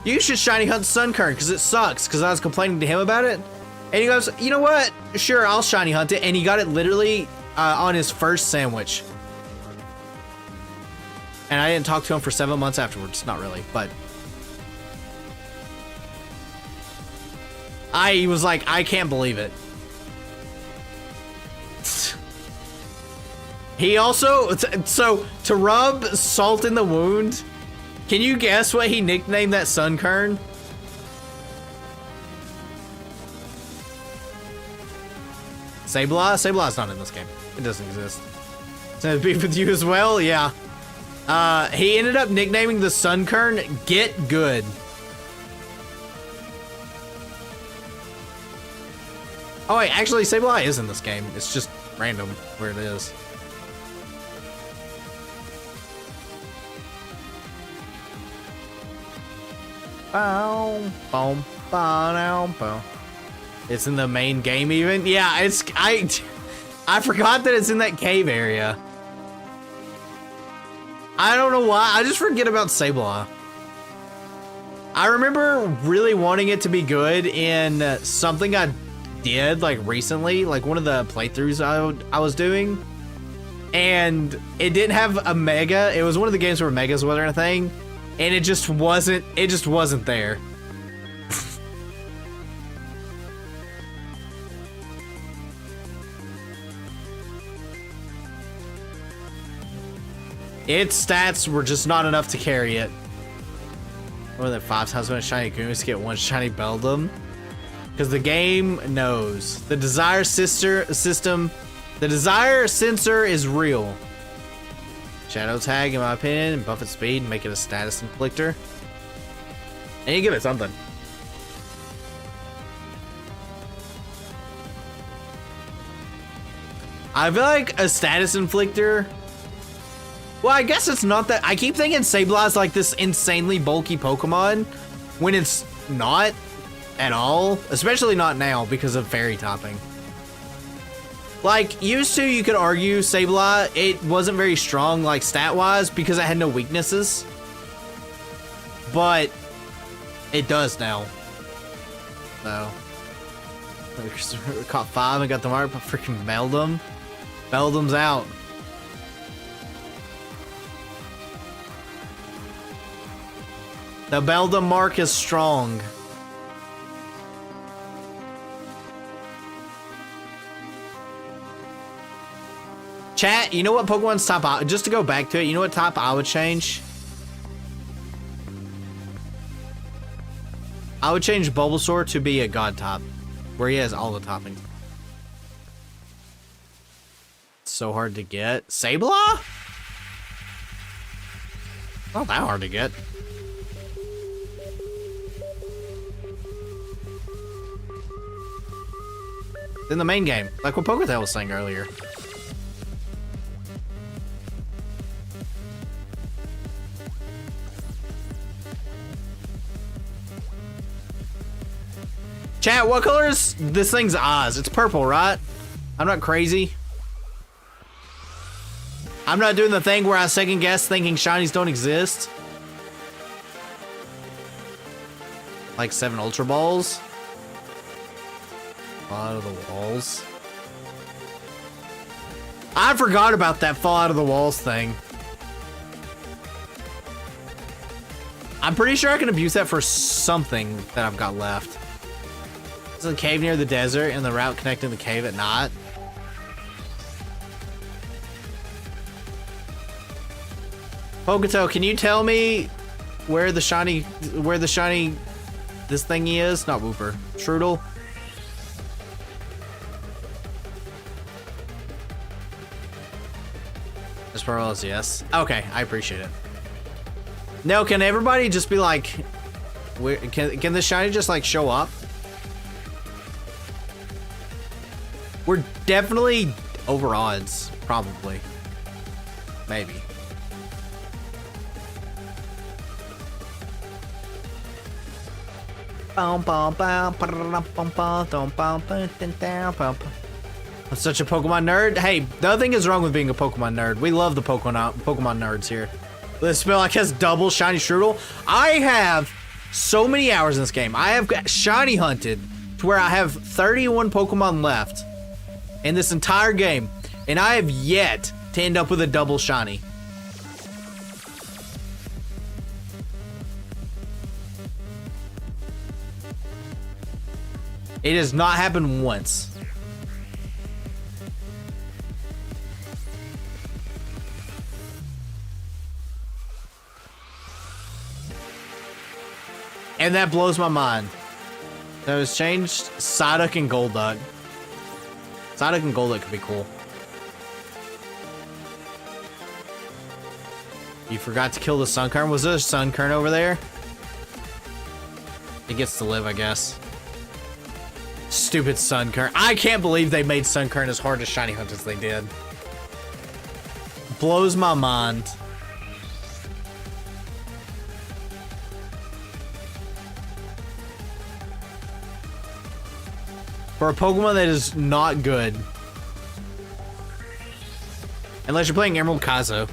you should shiny hunt Sunkern because it sucks, because I was complaining to him about it. And he goes, you know what? Sure, I'll shiny hunt it. And he got it literally on his first sandwich. And I didn't talk to him for 7 months afterwards. Not really, but I was like, I can't believe it. He also, so to rub salt in the wound, can you guess what he nicknamed that Sunkern? Sableye? Sableye's not in this game. It doesn't exist. So beef with you as well? Yeah. He ended up nicknaming the Sunkern Get Good. Oh wait, actually Sableye is in this game. It's just random where it is. Boom, boom, boom, boom. It's in the main game even? Yeah, I forgot that it's in that cave area. I don't know why, I just forget about Sableye. I remember really wanting it to be good in something I did like recently, like one of the playthroughs I was doing. And it didn't have a mega, it was one of the games where megas wasn't a thing. And it just wasn't there. Its stats were just not enough to carry it. More than 5 times when shiny Gooms get 1 shiny Beldum. Because the game knows. The desire system, the desire sensor is real. Shadow tag, in my opinion, buff its speed and make it a status inflictor. And you give it something. I feel like a status inflictor. Well, I guess it's not that. I keep thinking Sableye's like this insanely bulky Pokemon when it's not at all, especially not now because of fairy topping. Like, used to, you could argue Sableye, it wasn't very strong, like, stat-wise, because it had no weaknesses. But it does now. So, Caught 5 and got the mark, but freaking Beldum. Beldum's out. The Beldum mark is strong. Chat, you know what Pokemon's top, just to go back to it, you know what top I would change? I would change Bulbasaur to be a God top, where he has all the toppings. It's so hard to get. Sableye? Not that hard to get. It's in the main game, like what Poketail was saying earlier. Chat, what color is this thing's eyes? It's purple, right? I'm not crazy. I'm not doing the thing where I second guess thinking shinies don't exist. Like 7 Ultra Balls. Fall out of the walls. I forgot about that fall out of the walls thing. I'm pretty sure I can abuse that for something that I've got left. There's a cave near the desert and the route connecting the cave at night. Poketail, can you tell me where the shiny this thingy is? Not Wooper. Strudel. As far as yes. Okay, I appreciate it. No, can everybody just be like, can the shiny just like show up? We're definitely over odds, probably. Maybe. I'm such a Pokemon nerd. Hey, nothing is wrong with being a Pokemon nerd. We love the Pokemon nerds here. This spell like has double shiny Strudel. I have so many hours in this game. I have got shiny hunted to where I have 31 Pokemon left in this entire game, and I have yet to end up with a double shiny. It has not happened once. And that blows my mind. So it's changed Psyduck and Golduck. Psyduck and Golduck could be cool. You forgot to kill the Sunkern. Was there a Sunkern over there? It gets to live, I guess. Stupid Sunkern. I can't believe they made Sunkern as hard to shiny hunt as they did. Blows my mind. For a Pokemon that is not good. Unless you're playing Emerald Kazo.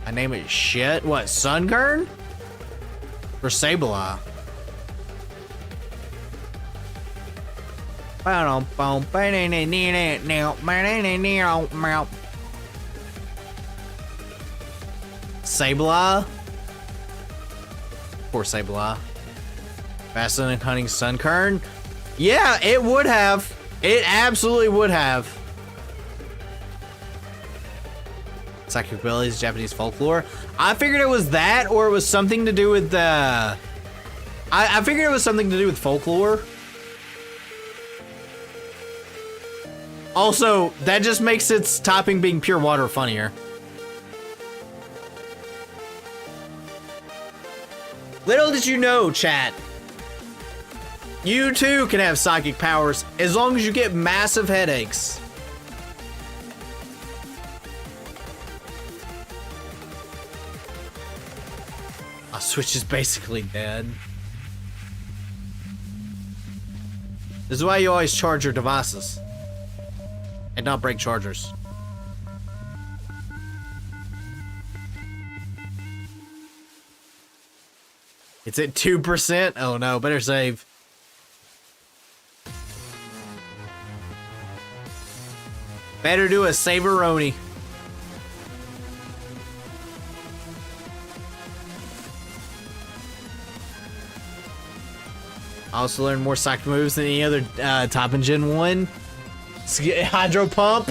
I name it shit. What, Sunkern? Or Sableye? Sableye? Poor Sableye. Faster than hunting Sunkern? Yeah, it would have. It absolutely would have. Psychic abilities, Japanese folklore. I figured it was that, or it was something to do with the... I figured it was something to do with folklore. Also, that just makes its topping being pure water funnier. Little did you know, chat. You too can have psychic powers as long as you get massive headaches. Our Switch is basically dead. This is why you always charge your devices and not break chargers. It's at 2%. Oh no, better save. Better do a Saberoni. I also learned more psych moves than any other top in Gen 1. Hydro Pump.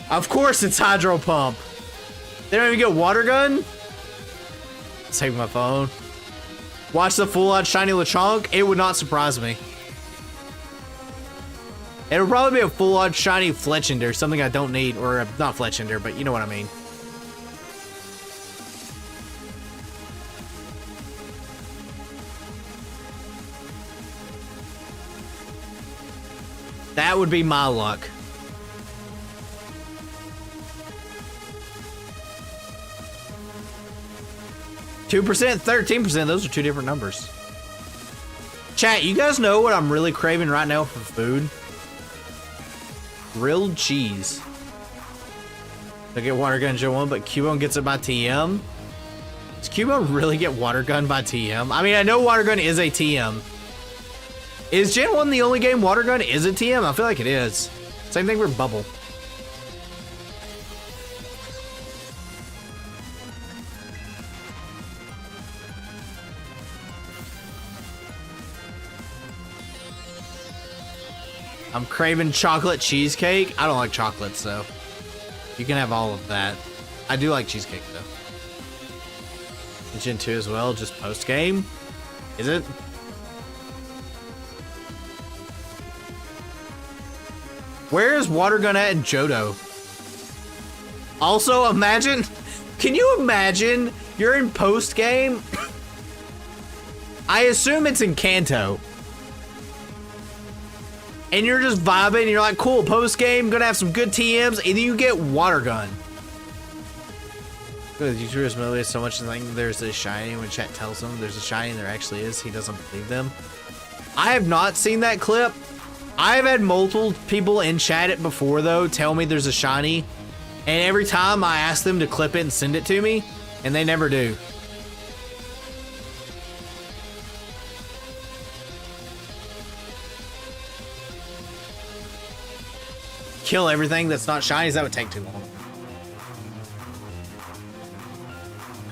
Of course it's Hydro Pump. They don't even get Water Gun? Save my phone. Watch the full-on shiny Lechonk. It would not surprise me. It would probably be a full-on shiny Fletchender, something I don't need, or not Fletchender, but you know what I mean. That would be my luck. $2%, 13%, those are two different numbers. Chat, you guys know what I'm really craving right now for food? Grilled cheese. I get Water Gun Gen 1, but Cubone gets it by TM. Does Cubone really get Water Gun by TM? I mean, I know Water Gun is a TM. Is Gen 1 the only game Water Gun is a TM? I feel like it is. Same thing for Bubble. I'm craving chocolate cheesecake. I don't like chocolates, though. You can have all of that. I do like cheesecake, though. Gen 2 as well, just post-game. Is it? Where is Water Gun at in Johto? Also, imagine... Can you imagine you're in post-game? I assume it's in Kanto. And you're just vibing, and you're like, cool, post-game, gonna have some good TMs, and then you get Water Gun. The YouTubers motivate so much to think there's a shiny when chat tells them there's a shiny and there actually is. He doesn't believe them. I have not seen that clip. I've had multiple people in chat it before, though, tell me there's a shiny. And every time I ask them to clip it and send it to me, and they never do. Kill everything that's not shinies, that would take too long.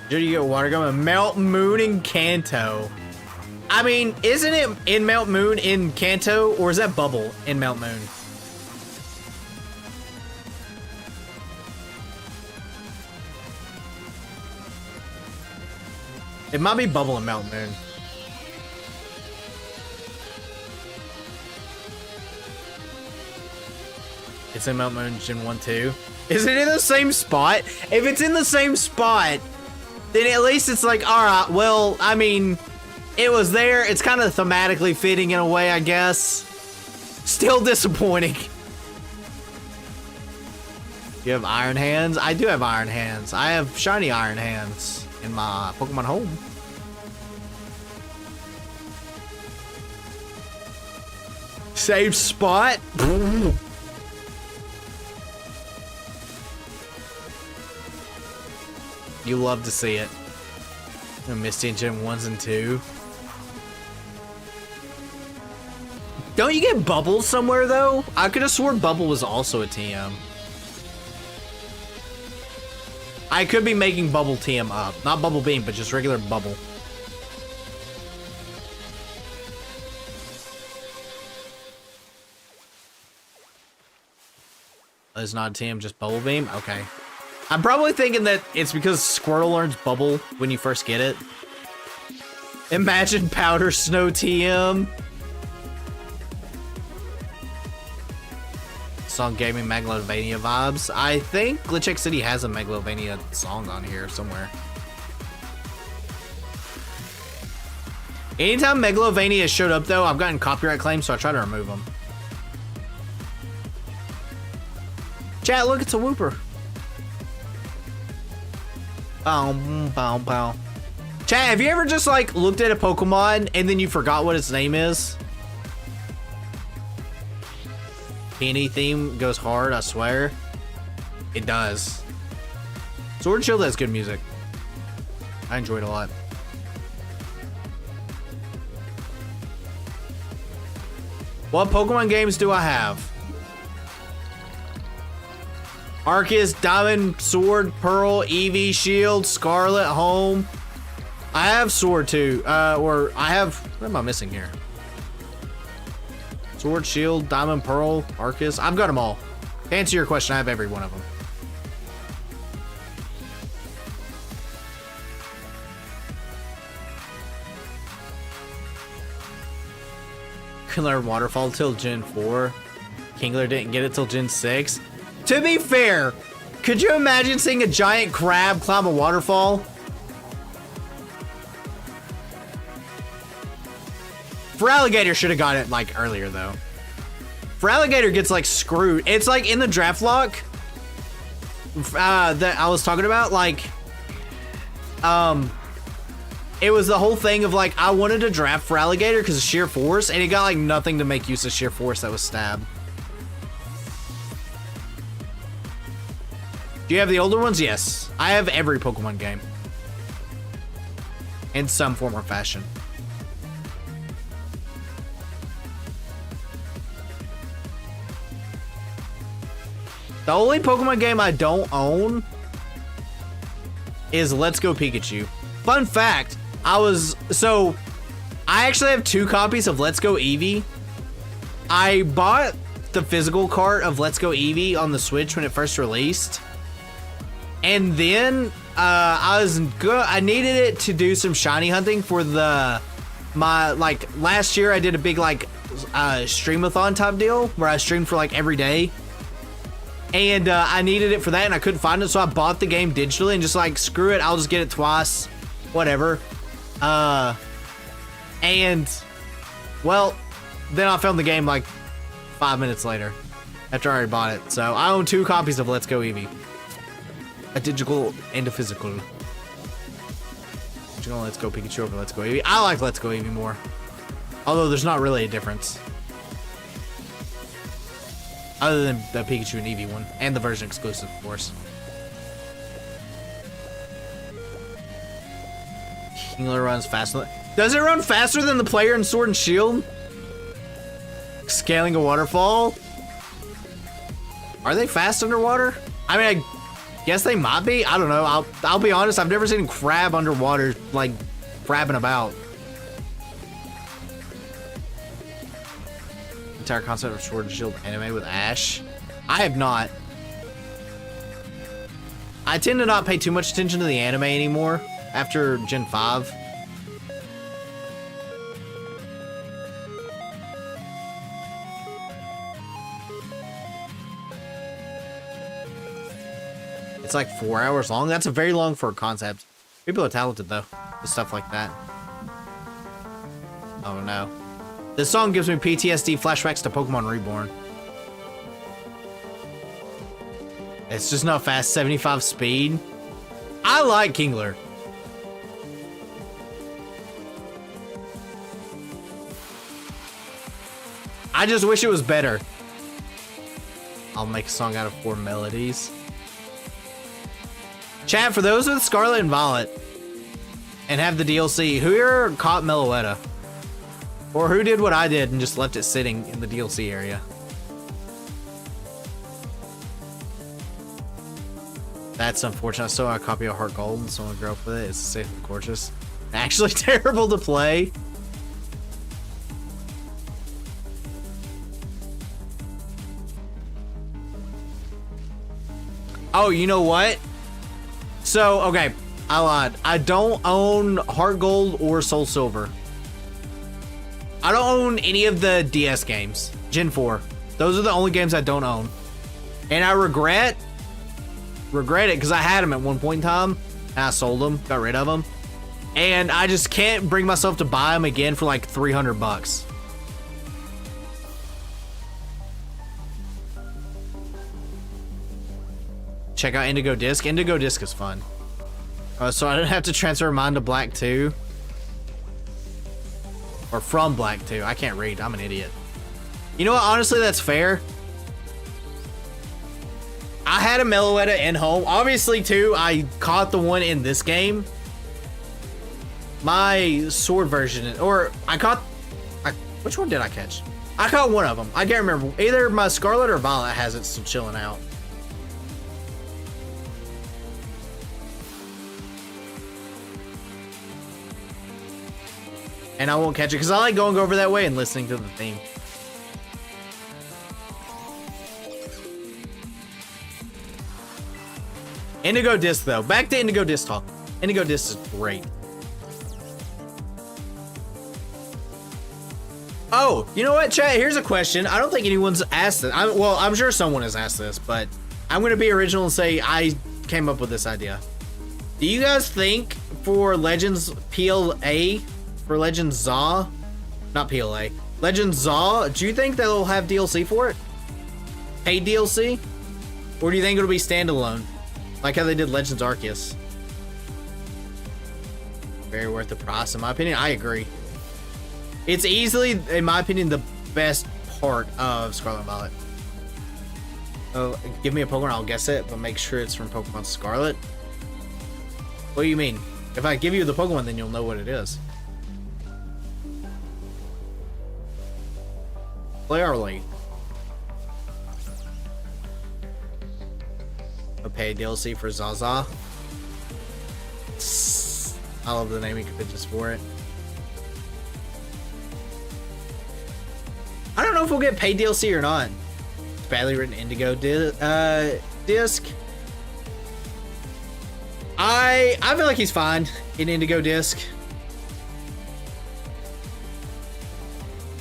Did you get Water Gun and Melt Moon in Kanto? I mean, isn't it in Melt Moon in Kanto, or is that Bubble in Melt Moon? It might be Bubble in Melt Moon. It's in Mount Moon Gen 1 too. Is it in the same spot? If it's in the same spot, then at least it's like, alright, well, I mean, it was there. It's kind of thematically fitting in a way, I guess. Still disappointing. You have Iron Hands? I do have Iron Hands. I have shiny Iron Hands in my Pokemon home. Same spot? You love to see it. Misty in Gen 1s and 2. Don't you get Bubble somewhere, though? I could have sworn Bubble was also a TM. I could be making Bubble TM up. Not Bubble Beam, but just regular Bubble. It's not a TM, just Bubble Beam? Okay. I'm probably thinking that it's because Squirtle learns Bubble when you first get it. Imagine Powder Snow TM. Song gave me Megalovania vibes. I think Glitch X City has a Megalovania song on here somewhere. Anytime Megalovania has showed up, though, I've gotten copyright claims, so I try to remove them. Chat, look, it's a Wooper. Bow, bow, bow. Chat, have you ever just like looked at a Pokemon and then you forgot what its name is? Peony theme goes hard, I swear. It does. Sword and Shield has good music. I enjoyed it a lot. What Pokemon games do I have? Arceus, Diamond, Sword, Pearl, Eevee, Shield, Scarlet, Home. I have Sword too. Or I have, what am I missing here? Sword, Shield, Diamond, Pearl, Arceus. I've got them all. To answer your question, I have every one of them. Kingler Waterfall till Gen 4. Kingler didn't get it till Gen 6. To be fair, could you imagine seeing a giant crab climb a waterfall? Feraligatr should have got it like earlier though. Feraligatr gets like screwed. It's like in the draft lock that I was talking about, like it was the whole thing of like I wanted to draft Feraligatr because of sheer force, and it got like nothing to make use of sheer force that was stab. Do you have the older ones? Yes. I have every Pokemon game in some form or fashion. The only Pokemon game I don't own is Let's Go Pikachu. Fun fact, I actually have 2 copies of Let's Go Eevee. I bought the physical cart of Let's Go Eevee on the Switch when it first released. And then I needed it to do some shiny hunting for last year I did a big streamathon type deal where I streamed for like every day. And I needed it for that and I couldn't find it, so I bought the game digitally and just like, screw it, I'll just get it twice, whatever. And well, then I found the game like 5 minutes later after I already bought it. So I own 2 copies of Let's Go Eevee. A digital and a physical. Let's Go Pikachu over Let's Go Eevee. I like Let's Go Eevee more. Although there's not really a difference. Other than the Pikachu and Eevee one. And the version exclusive, of course. Kingler runs faster. Does it run faster than the player in Sword and Shield? Scaling a waterfall? Are they fast underwater? I mean, I guess they might be. I don't know. I'll be honest. I've never seen a crab underwater, like, crabbing about. Entire concept of Sword and Shield anime with Ash. I have not. I tend to not pay too much attention to the anime anymore after Gen 5. It's like 4 hours long. That's a very long for a concept. People are talented though with stuff like that. Oh no. This song gives me PTSD flashbacks to Pokemon Reborn. It's just not fast. 75 speed. I like Kingler. I just wish it was better. I'll make a song out of 4 melodies. Chat, for those with Scarlet and Violet and have the DLC, who here caught Meloetta? Or who did what I did and just left it sitting in the DLC area? That's unfortunate. So I copy a Heart Gold and someone grew up with it. It's safe and gorgeous. Actually terrible to play. Oh, you know what? So, okay, I lied. I don't own Heart Gold or Soul Silver. I don't own any of the DS games. Gen 4. Those are the only games I don't own. And I regret it because I had them at one point in time. And I sold them, got rid of them. And I just can't bring myself to buy them again for like 300 bucks. Check out Indigo Disc. Indigo Disc is fun. So I didn't have to transfer mine to Black 2. Or from Black 2. I can't read. I'm an idiot. You know what? Honestly, that's fair. I had a Meloetta in home. Obviously, too, I caught the one in this game. My sword version. Or I caught... which one did I catch? I caught one of them. I can't remember. Either my Scarlet or Violet has it still chilling out. And I won't catch it because I like going over that way and listening to the theme. Indigo Disc, though. Back to Indigo Disc talk. Indigo Disc is great. Oh, you know what, chat? Here's a question. I don't think anyone's asked this. Well, I'm sure someone has asked this, but I'm going to be original and say I came up with this idea. Do you guys think for Legends PLA, for Legends Zaw, not PLA, Legends Zaw, do you think they'll have DLC for it? Paid DLC? Or do you think it'll be standalone? Like how they did Legends Arceus. Very worth the price, in my opinion. I agree. It's easily, in my opinion, the best part of Scarlet and Violet. Oh, give me a Pokemon, I'll guess it, but make sure it's from Pokemon Scarlet. What do you mean? If I give you the Pokemon, then you'll know what it is. Clearly. A paid DLC for Zaza. I love the naming conventions for it. I don't know if we'll get paid DLC or not. Badly written Indigo disc. I feel like he's fine in Indigo disc.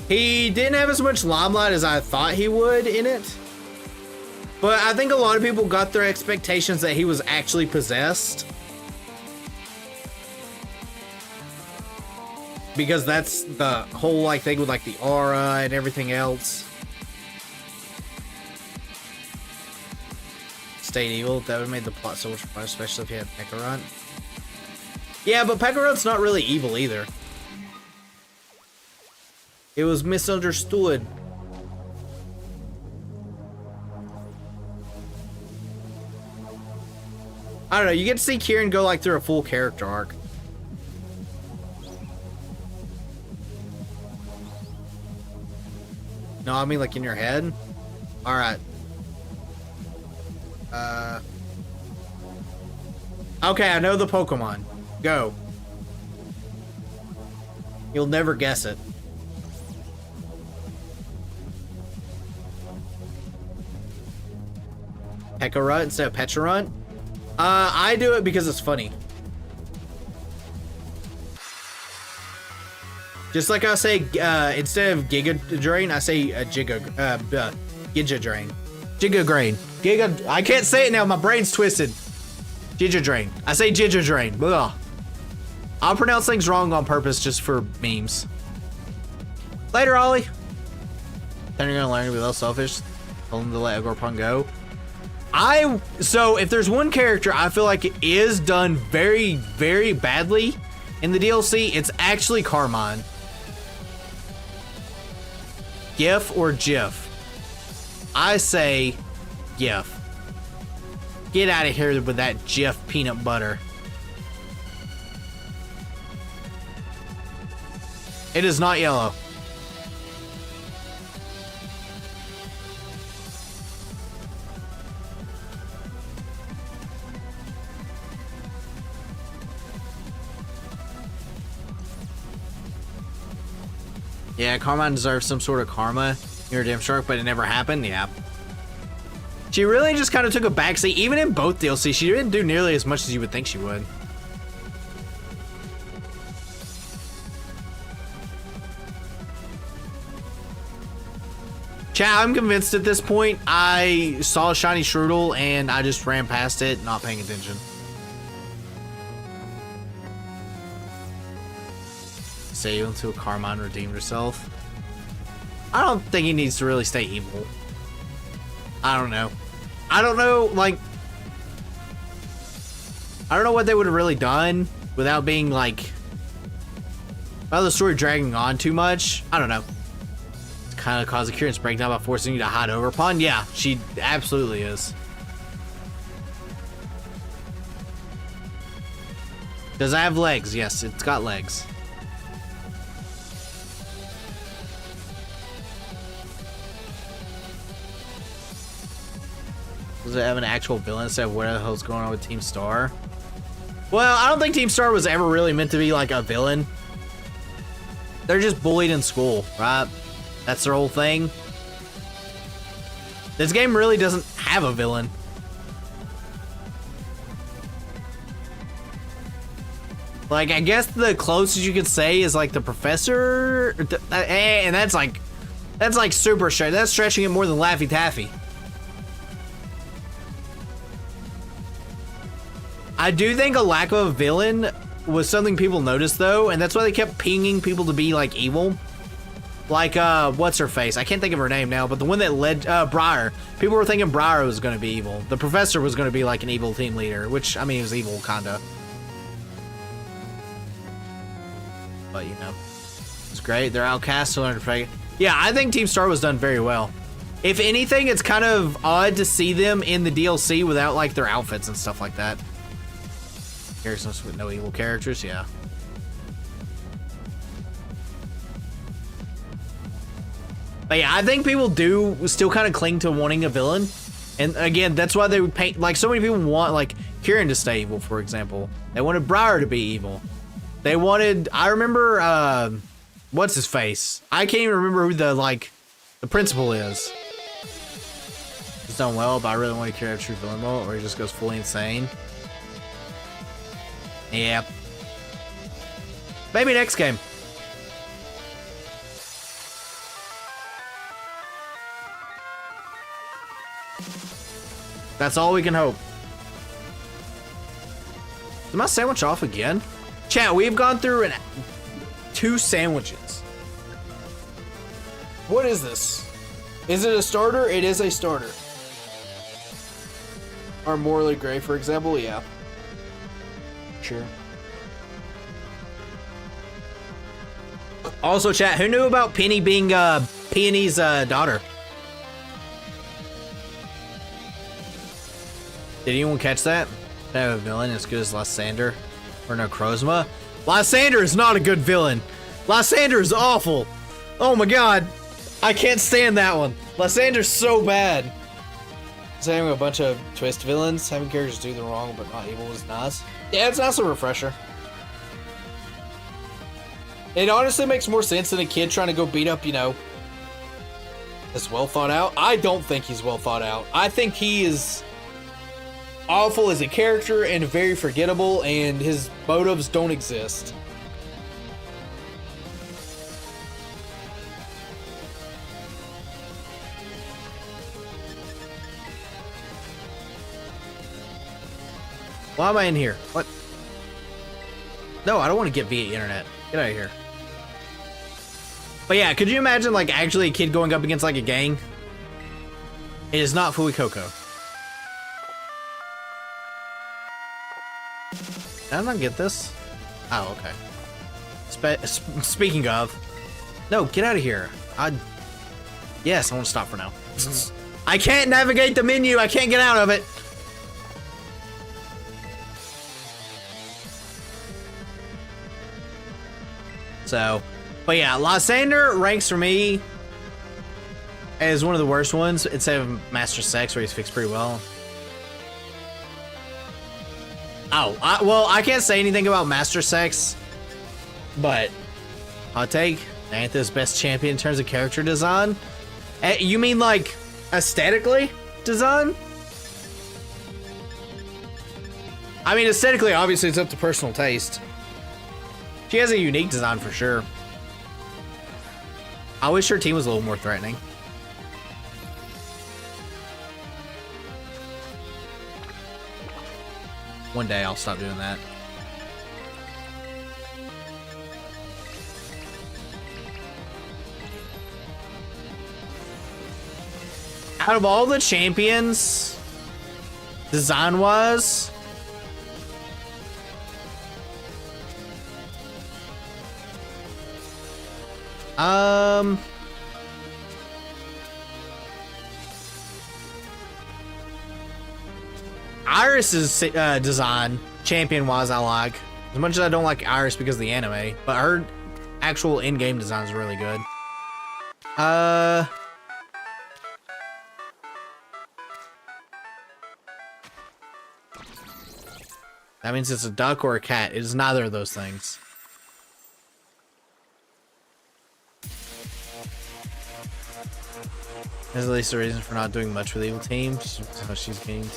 He didn't have as much limelight as I thought he would in it. But I think a lot of people got their expectations that he was actually possessed. Because that's the whole like thing with like the aura and everything else. Stayed evil, that would have made the plot so much fun, especially if you had Pekarunt. Yeah, but Pekarunt's not really evil either. It was misunderstood. I don't know, you get to see Kieran go like through a full character arc. No, I mean like in your head. Alright. Okay, I know the Pokemon. Go. You'll never guess it. Pekarunt instead of Pecharunt? I do it because it's funny. Just like I say, instead of Giga Drain, I say Giga Drain. Giga Drain. I can't say it now, my brain's twisted. Giga Drain. I say Giga Drain. Ugh. I'll pronounce things wrong on purpose just for memes. Later, Ollie. Then you're gonna learn to be less selfish. Tell him to let Agorpon go. So if there's one character I feel like it is done very, very badly in the DLC, it's actually Carmine. GIF or GIF? I say GIF. Get out of here with that GIF peanut butter. It is not yellow. Yeah, Carmine deserves some sort of karma. You're a damn shark, but it never happened. Yeah. She really just kind of took a backseat. Even in both DLC, she didn't do nearly as much as you would think she would. Chat, I'm convinced at this point. I saw Shiny Strudel and I just ran past it, not paying attention. Say until Carmine redeemed herself. I don't think he needs to really stay evil. I don't know. I don't know, like... I don't know what they would have really done without being, like... Without the story dragging on too much. I don't know. It's kind of caused a Kieran's breakdown by forcing you to hide Overpon. Yeah, she absolutely is. Does it have legs? Yes, it's got legs. Does it have an actual villain instead of what the hell's going on with Team Star? Well, I don't think Team Star was ever really meant to be like a villain. They're just bullied in school, right? That's their whole thing. This game really doesn't have a villain. Like, I guess the closest you could say is like the professor, and that's like super stretch. That's stretching it more than Laffy Taffy. I do think a lack of a villain was something people noticed though, and that's why they kept pinging people to be like evil. Like, what's her face? I can't think of her name now, but the one that led, Briar. People were thinking Briar was gonna be evil. The professor was gonna be like an evil team leader, which, I mean, he was evil, kinda. But, you know, it's great. They're outcasts to learn to pray. Yeah, I think Team Star was done very well. If anything, it's kind of odd to see them in the DLC without, like, their outfits and stuff like that. Characters with no evil characters, yeah. But yeah, I think people do still kind of cling to wanting a villain. And again, that's why they would paint, like, so many people want, like, Kieran to stay evil, for example. They wanted Briar to be evil. They wanted, I remember, what's his face? I can't even remember who the principal is. He's done well, but I really want to carry a true villain mode, or he just goes fully insane. Yeah. Maybe next game. That's all we can hope. Is my sandwich off again? Chat, we've gone through 2 sandwiches. What is this? Is it a starter? It is a starter. Or Morley Gray, for example, yeah. Sure. Also, chat, who knew about Penny being Peony's daughter? Did anyone catch that? They have a villain as good as Lysander or Necrozma. Lysander is not a good villain. Lysander is awful. Oh my god. I can't stand that one. Lysander's so bad. So having a bunch of twist villains, having characters do the wrong but not evil is nice. Yeah, it's nice a refresher. It honestly makes more sense than a kid trying to go beat up, you know, that's well thought out. I don't think he's well thought out. I think he is awful as a character and very forgettable, and his motives don't exist. Why am I in here? What? No, I don't want to get via internet. Get out of here. But yeah, could you imagine like actually a kid going up against like a gang? It is not Fuecoco. Did I not get this? Oh, okay. Speaking of, no, get out of here. Yes, I want to stop for now. I can't navigate the menu. I can't get out of it. So, but yeah, Lysander ranks for me as one of the worst ones instead of Master Sex, where he's fixed pretty well. Oh, well, I can't say anything about Master Sex, but hot take, Anthra's best champion in terms of character design. You mean like aesthetically design? I mean, aesthetically, obviously, it's up to personal taste. She has a unique design for sure. I wish her team was a little more threatening. One day I'll stop doing that. Out of all the champions, design-wise, Iris's design, champion-wise, I like. As much as I don't like Iris because of the anime, but her actual in-game design is really good. That means it's a duck or a cat. It is neither of those things. There's at least a reason for not doing much with evil team. She's gained.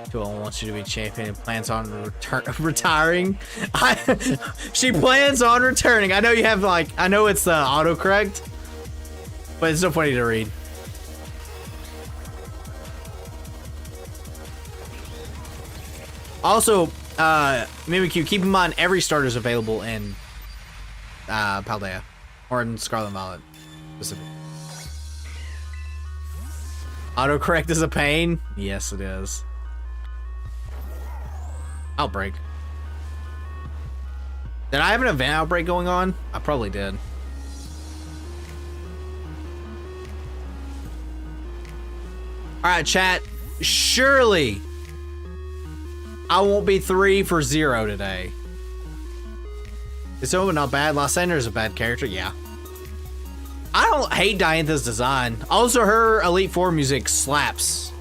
2-0 wants you to be champion and plans on retiring. She plans on returning. I know you have like, I know it's autocorrect, but it's so funny to read. Also, Mimikyu, keep in mind every starter is available in Paldea, or in Scarlet and Violet specifically. Autocorrect is a pain. Yes, it is. Outbreak. Did I have an event outbreak going on? I probably did. All right, chat. Surely I won't be 3 for 0 today. It's over, not bad. Lysander is a bad character. Yeah. I don't hate Diantha's design. Also, her Elite Four music slaps.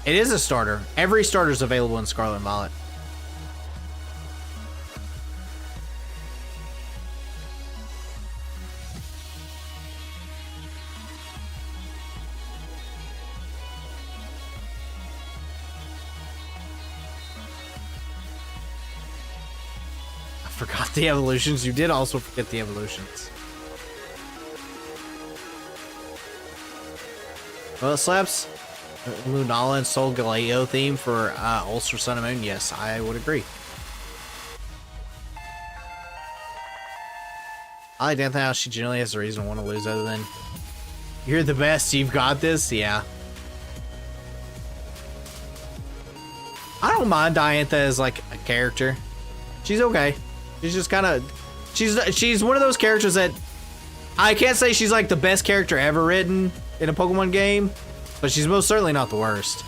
It is a starter. Every starter is available in Scarlet and Violet. I forgot the evolutions. You did also forget the evolutions. Well, it slaps. Lunala and Sol Galeo theme for Ulster Sun and Moon. Yes, I would agree. I like Dantha how she generally has a reason to want to lose other than you're the best, you've got this. Yeah. I don't mind Diantha as like a character. She's okay. She's just kind of she's one of those characters that I can't say she's like the best character ever written in a Pokemon game, but she's most certainly not the worst.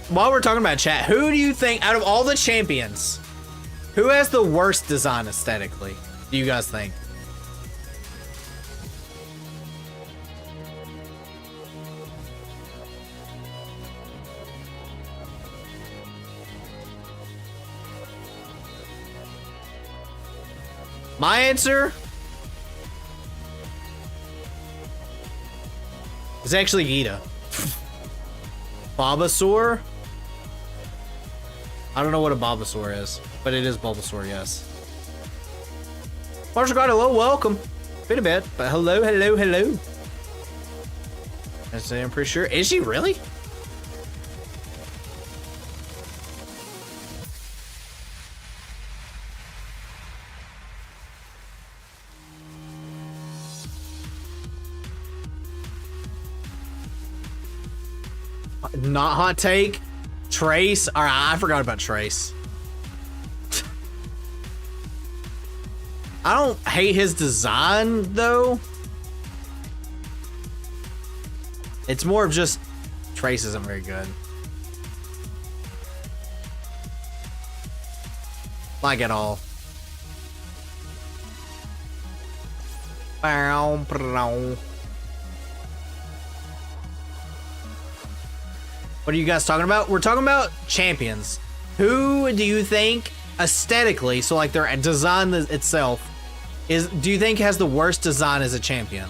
While we're talking about chat, who do you think out of all the champions, who has the worst design aesthetically? Do you guys think? My answer is actually Gita. Bulbasaur? I don't know what a Bulbasaur is, but it is Bulbasaur, yes. Marshall got a little welcome. Been a bit, but hello, hello, hello. I'm pretty sure. Is she really? Not hot take. Trace. All right, I forgot about Trace. I don't hate his design though. It's more of just Trace isn't very good. Like at all. What are you guys talking about? We're talking about champions. Who do you think aesthetically, so like their design itself, do you think has the worst design as a champion?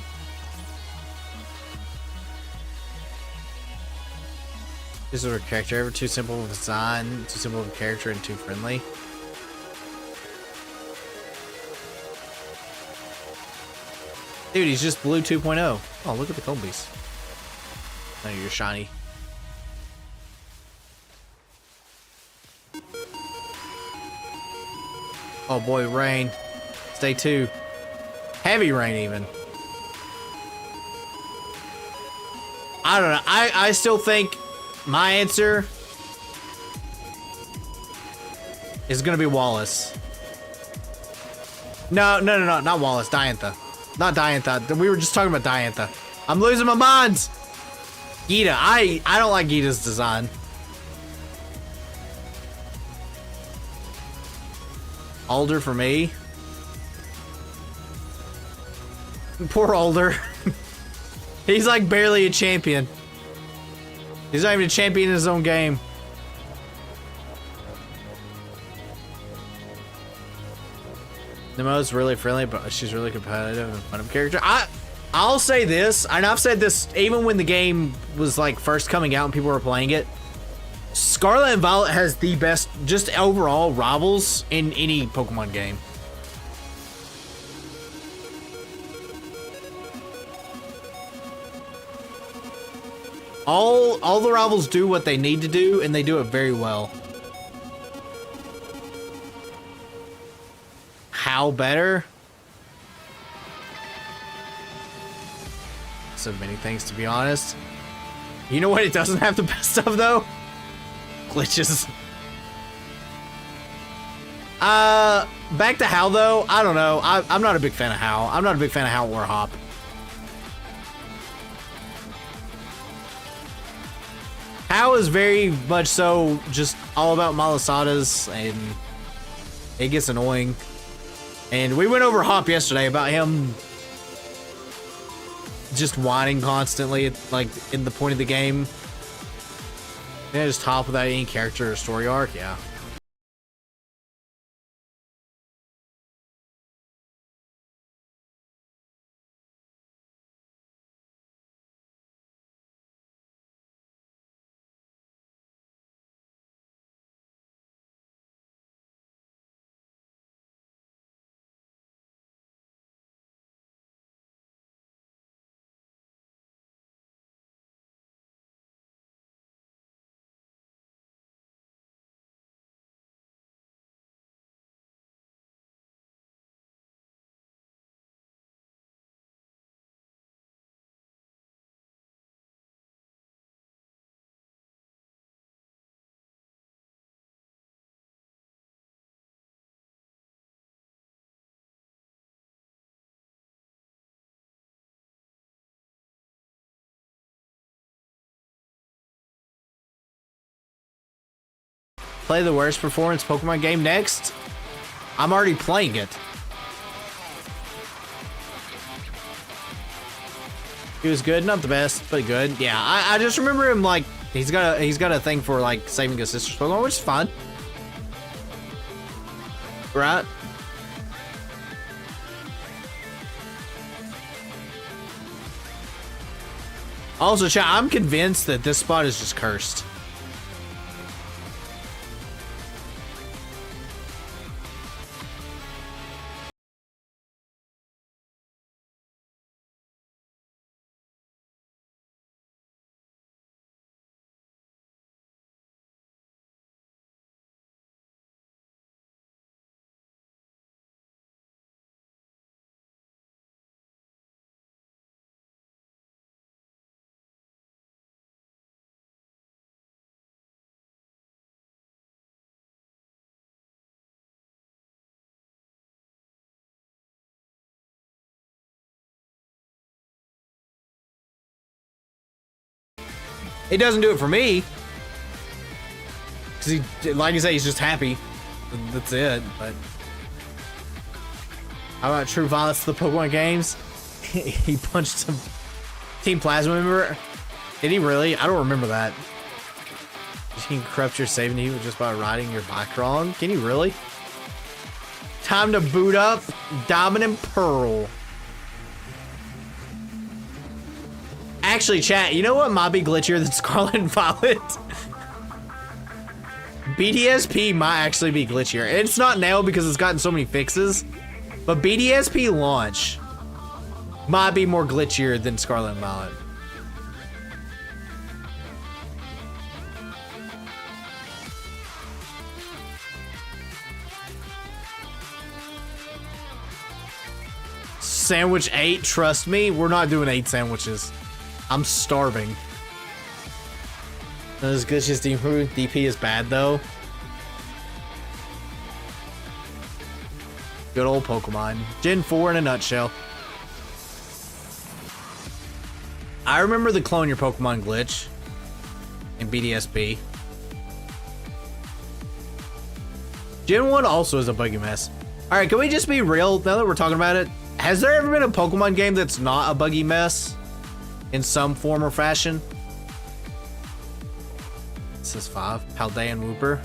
Is there a character ever too simple of a design, too simple of a character, and too friendly? Dude, he's just blue 2.0. Oh, look at the Colbies. Oh, you're shiny. Oh boy, rain. It's day 2. Heavy rain even. I don't know. I still think my answer is gonna be Wallace. No, not Wallace. Diantha. Not Diantha. We were just talking about Diantha. I'm losing my mind. Gita. I don't like Gita's design. Alder for me. Poor Older. He's like barely a champion. He's not even a champion in his own game. Nemo's really friendly, but she's really competitive and fun of character. I'll say this, and I've said this even when the game was like first coming out and people were playing it. Scarlet and Violet has the best, just overall, rivals in any Pokemon game. All the rivals do what they need to do, and they do it very well. How better? So many things, to be honest. You know what it doesn't have the best of, though? Glitches. Back to How, though. I don't know. I'm not a big fan of How. I'm not a big fan of How or Hop. How is very much so just all about Malasadas, and it gets annoying. And we went over Hop yesterday about him just whining constantly, like in the point of the game. Yeah, just Hop without any character or story arc, yeah. Play the worst performance Pokemon game next? I'm already playing it. He was good, not the best, but good. Yeah, I just remember him like he's got a thing for like saving his sister's Pokemon, which is fun. Right? Also, chat, I'm convinced that this spot is just cursed. It doesn't do it for me. Because he, like you say, he's just happy. That's it, but... How about True Violence to the Pokemon games? He punched some Team Plasma member. Did he really? I don't remember that. You can corrupt your saving heat just by riding your bike wrong. Can you really? Time to boot up Dominant Pearl. Actually, chat, you know what might be glitchier than Scarlet and Violet? BDSP might actually be glitchier. It's not now because it's gotten so many fixes, but BDSP launch might be more glitchier than Scarlet and Violet. Sandwich 8, trust me, we're not doing 8 sandwiches. I'm starving. Not as glitchy as DP is bad though. Good old Pokemon. Gen 4 in a nutshell. I remember the clone your Pokemon glitch in BDSP. Gen 1 also is a buggy mess. Alright, can we just be real now that we're talking about it? Has there ever been a Pokemon game that's not a buggy mess in some form or fashion? This is 5. Paldean Wooper.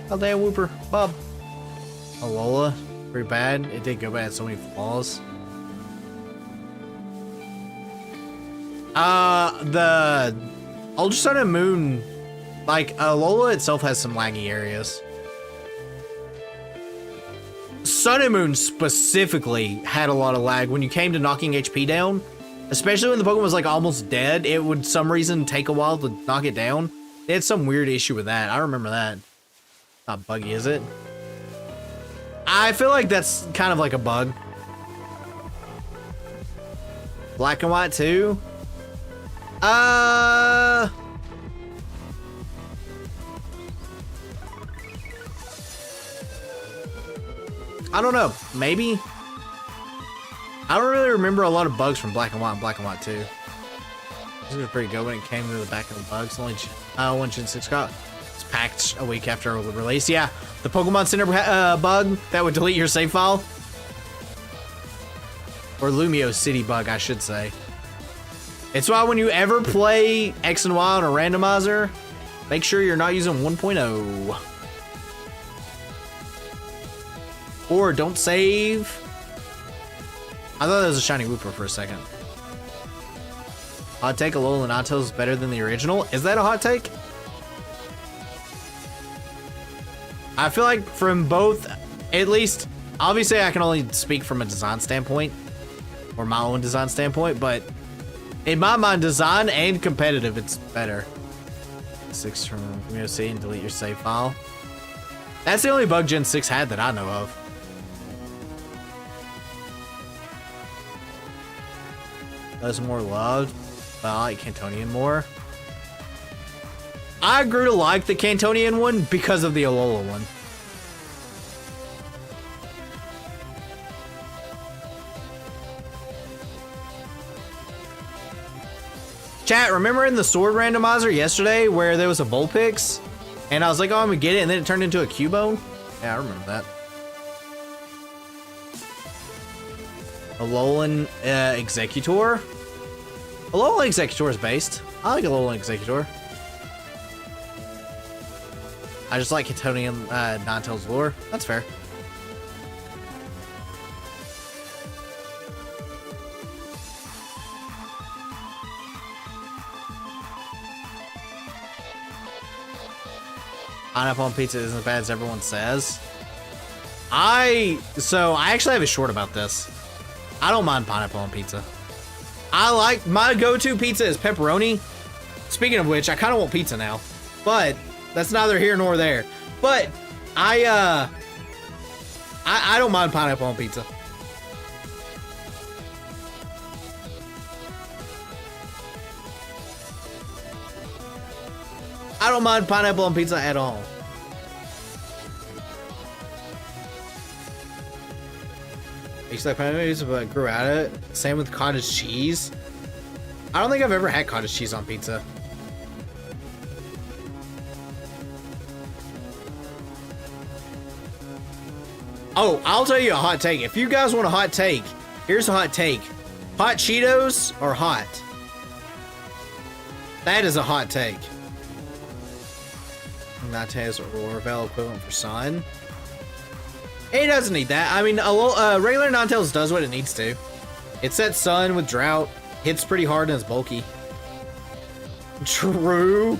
Paldean Wooper. Bob. Alola. Pretty bad. It did go bad. It had so many flaws. The Ultra Sun and Moon, like, Alola itself has some laggy areas. Sun and Moon specifically had a lot of lag when you came to knocking HP down, especially when the Pokemon was like almost dead. It would some reason take a while to knock it down. They had some weird issue with that. I remember that. Not buggy, is it? I feel like that's kind of like a bug. Black and White too. I don't know. Maybe. I don't really remember a lot of bugs from Black and White and Black and White 2. This was pretty good when it came to the back of the bugs. Only when Gen 6 got it's packed a week after release. Yeah, the Pokemon Center bug that would delete your save file. Or Lumio City bug, I should say. It's why when you ever play X and Y on a randomizer, make sure you're not using 1.0. Or don't save. I thought that was a shiny Wooper for a second. Hot take, Alola Ninetales is better than the original. Is that a hot take? I feel like from both, at least, obviously I can only speak from a design standpoint, or my own design standpoint, but in my mind, design and competitive, it's better. 6 from UC and delete your save file. That's the only bug Gen 6 had that I know of. That's more loved. I like Cantonian more. I grew to like the Cantonian one because of the Alola one. Chat, remember in the sword randomizer yesterday where there was a Vulpix? And I was like, oh, I'm gonna get it, and then it turned into a Cubone? Yeah, I remember that. Alolan Executor? Alolan Executor is based. I like Alolan Executor. I just like Cantonian Ninetales lore. That's fair. Pineapple on pizza isn't as bad as everyone says. I actually have a short about this. I don't mind pineapple on pizza. I like, my go-to pizza is pepperoni. Speaking of which, I kind of want pizza now, but that's neither here nor there. But I don't mind pineapple on pizza. I don't mind pineapple on pizza at all. I used to like pineapple on pizza, but grew out of it. Same with cottage cheese. I don't think I've ever had cottage cheese on pizza. Oh, I'll tell you a hot take. If you guys want a hot take, here's a hot take. Hot Cheetos are hot. That is a hot take. Ninetales or Revel equivalent for Sun. It doesn't need that. I mean, regular Ninetales does what it needs to. It sets Sun with Drought, hits pretty hard and is bulky. True.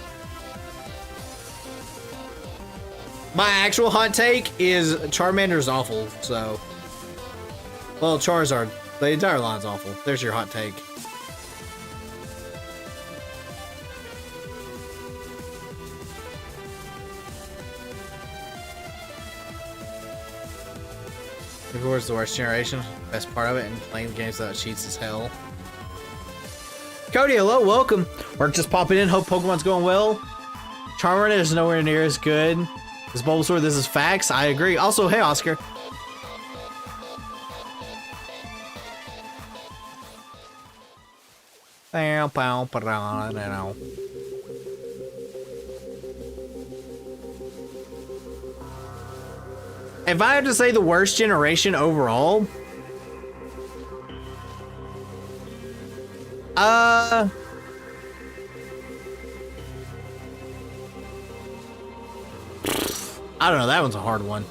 My actual hot take is Charmander's awful, so. Well, Charizard. The entire line's awful. There's your hot take. Who's the worst generation? Best part of it, and playing games without cheats is hell. Cody, hello, welcome. Work just popping in. Hope Pokemon's going well. Charmander is nowhere near as good as Bulbasaur. This is facts. I agree. Also, hey, Oscar. If I have to say the worst generation overall, I don't know. That one's a hard one.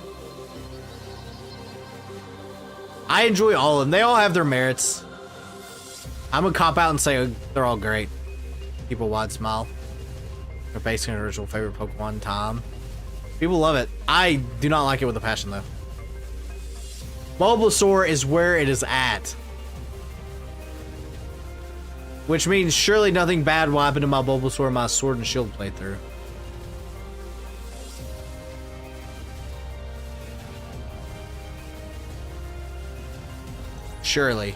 I enjoy all of them. They all have their merits. I'm gonna cop out and say they're all great. Keep a wide smile. They're basically an original favorite Pokemon, Tom. People love it. I do not like it with a passion, though. Bulbasaur is where it is at. Which means surely nothing bad will happen to my Bulbasaur in my Sword and Shield playthrough. Surely.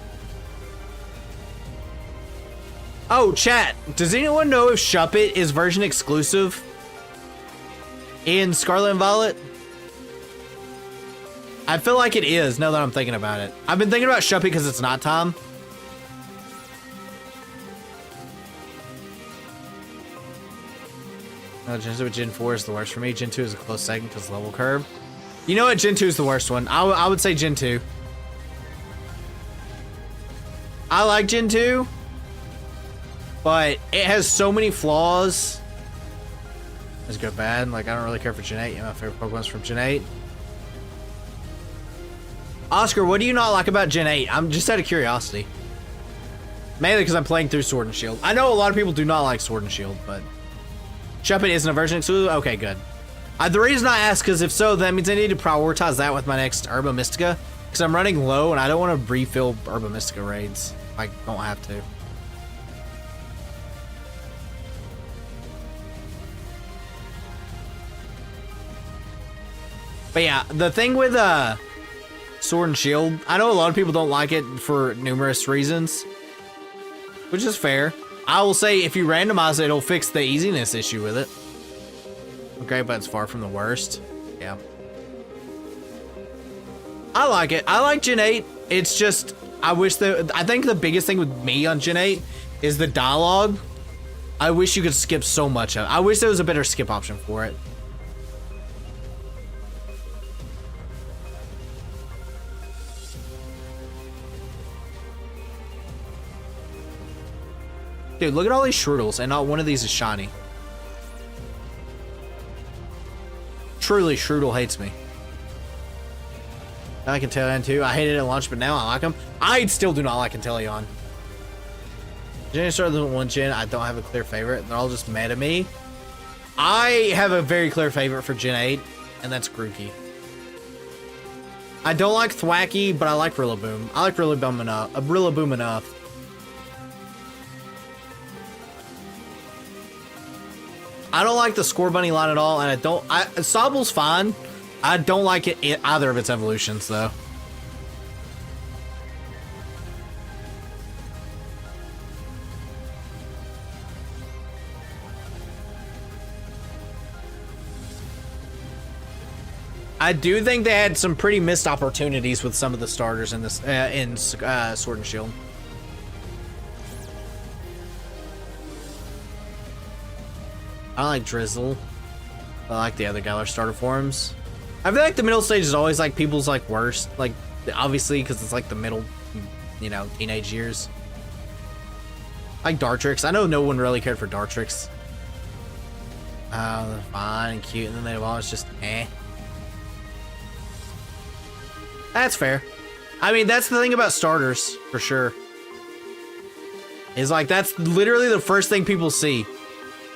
Oh, chat. Does anyone know if Shuppet is version exclusive in Scarlet and Violet? I feel like it is, now that I'm thinking about it. I've been thinking about Shuppet because it's not Tom. No, Gen 4 is the worst for me. Gen 2 is a close second because of the level curve. You know what? Gen 2 is the worst one. I would say Gen 2. I like Gen 2, but it has so many flaws. It's good, bad. Like, I don't really care for Gen 8. My favorite Pokemon's from Gen 8. Oscar, what do you not like about Gen 8? I'm just out of curiosity. Mainly because I'm playing through Sword and Shield. I know a lot of people do not like Sword and Shield, but Shuppet isn't a version exclusive? Okay, good. The reason I ask is if so, that means I need to prioritize that with my next Herba Mystica. Because I'm running low and I don't want to refill Herba Mystica raids. I don't have to. But yeah, the thing with Sword and Shield, I know a lot of people don't like it for numerous reasons, which is fair. I will say if you randomize it, it'll fix the easiness issue with it. Okay, but it's far from the worst. Yeah. I like it. I like Gen 8. It's just, I think the biggest thing with me on Gen 8 is the dialogue. I wish you could skip so much of it. I wish there was a better skip option for it. Dude, look at all these Shroodles, and not one of these is shiny. Truly, Shroodle hates me. I like Inteleon too. I hated it at launch, but now I like him. I still do not like Inteleon. Gen started with one gen. I don't have a clear favorite. They're all just mad at me. I have a very clear favorite for Gen 8, and that's Grookey. I don't like Thwacky, but I like Rillaboom. I like Rillaboom enough. I don't like the Scorbunny line at all, and Sobble's fine. I don't like either of its evolutions, though. I do think they had some pretty missed opportunities with some of the starters in this Sword and Shield. I like Drizzle. I like the other Galar starter forms. I feel like the middle stage is always like people's like worst, like obviously because it's like the middle, you know, teenage years. I like Dartrix. I know no one really cared for Dartrix. They're fine and cute, and then they evolve. It's just eh. That's fair. I mean, that's the thing about starters for sure. Is like that's literally the first thing people see.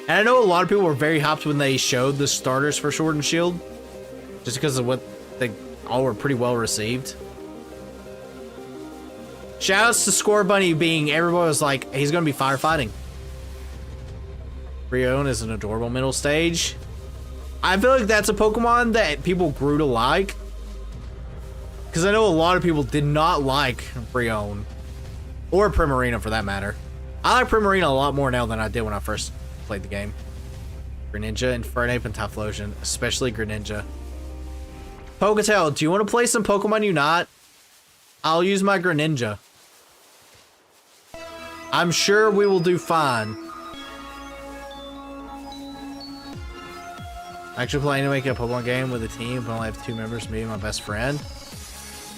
And I know a lot of people were very hyped when they showed the starters for Sword and Shield, just because of what they all were pretty well received. Shoutouts to Scorbunny being, everybody was like, he's going to be firefighting. Rion is an adorable middle stage. I feel like that's a Pokemon that people grew to like. Because I know a lot of people did not like Rion. Or Primarina for that matter. I like Primarina a lot more now than I did when I first played the game. Greninja, Infernape, and Typhlosion, especially Greninja. Poketail, do you want to play some Pokemon Unite? I'll use my Greninja. I'm sure we will do fine. I'm actually planning to make a Pokemon game with a team, but I only have 2 members, me and my best friend.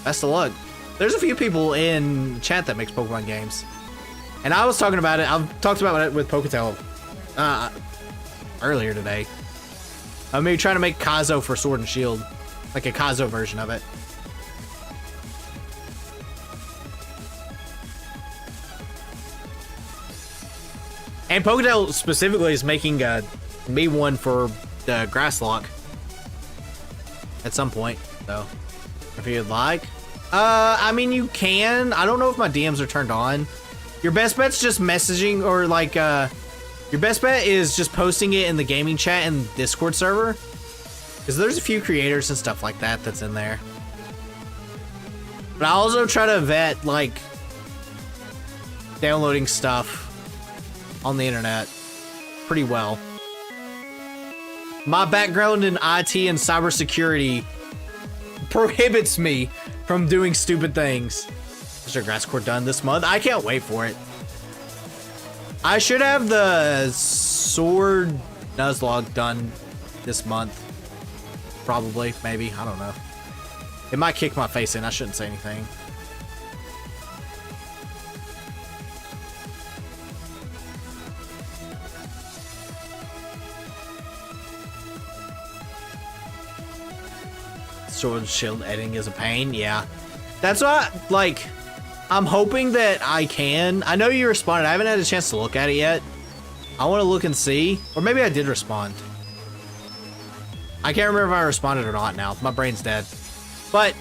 Best of luck. There's a few people in chat that makes Pokemon games. And I was talking about it. I've talked about it with Poketail earlier today. I'm maybe trying to make Kazo for Sword and Shield, like a Kazo version of it. And Poketail specifically is making me one for the Grasslock at some point, so if you'd like. I mean, you can. I don't know if my DMs are turned on. Your best bet's just messaging, or like, your best bet is just posting it in the gaming chat and Discord server. Because there's a few creators and stuff like that that's in there. But I also try to vet, like, downloading stuff on the internet pretty well. My background in IT and cybersecurity prohibits me from doing stupid things. Is your grass court done this month? I can't wait for it. I should have the sword Nuzlocke done this month. Probably, maybe, I don't know. It might kick my face in, I shouldn't say anything. Sword and Shield editing is a pain, yeah. That's what, like, I'm hoping that I can. I know you responded. I haven't had a chance to look at it yet. I want to look and see. Or maybe I did respond. I can't remember if I responded or not now. My brain's dead. But,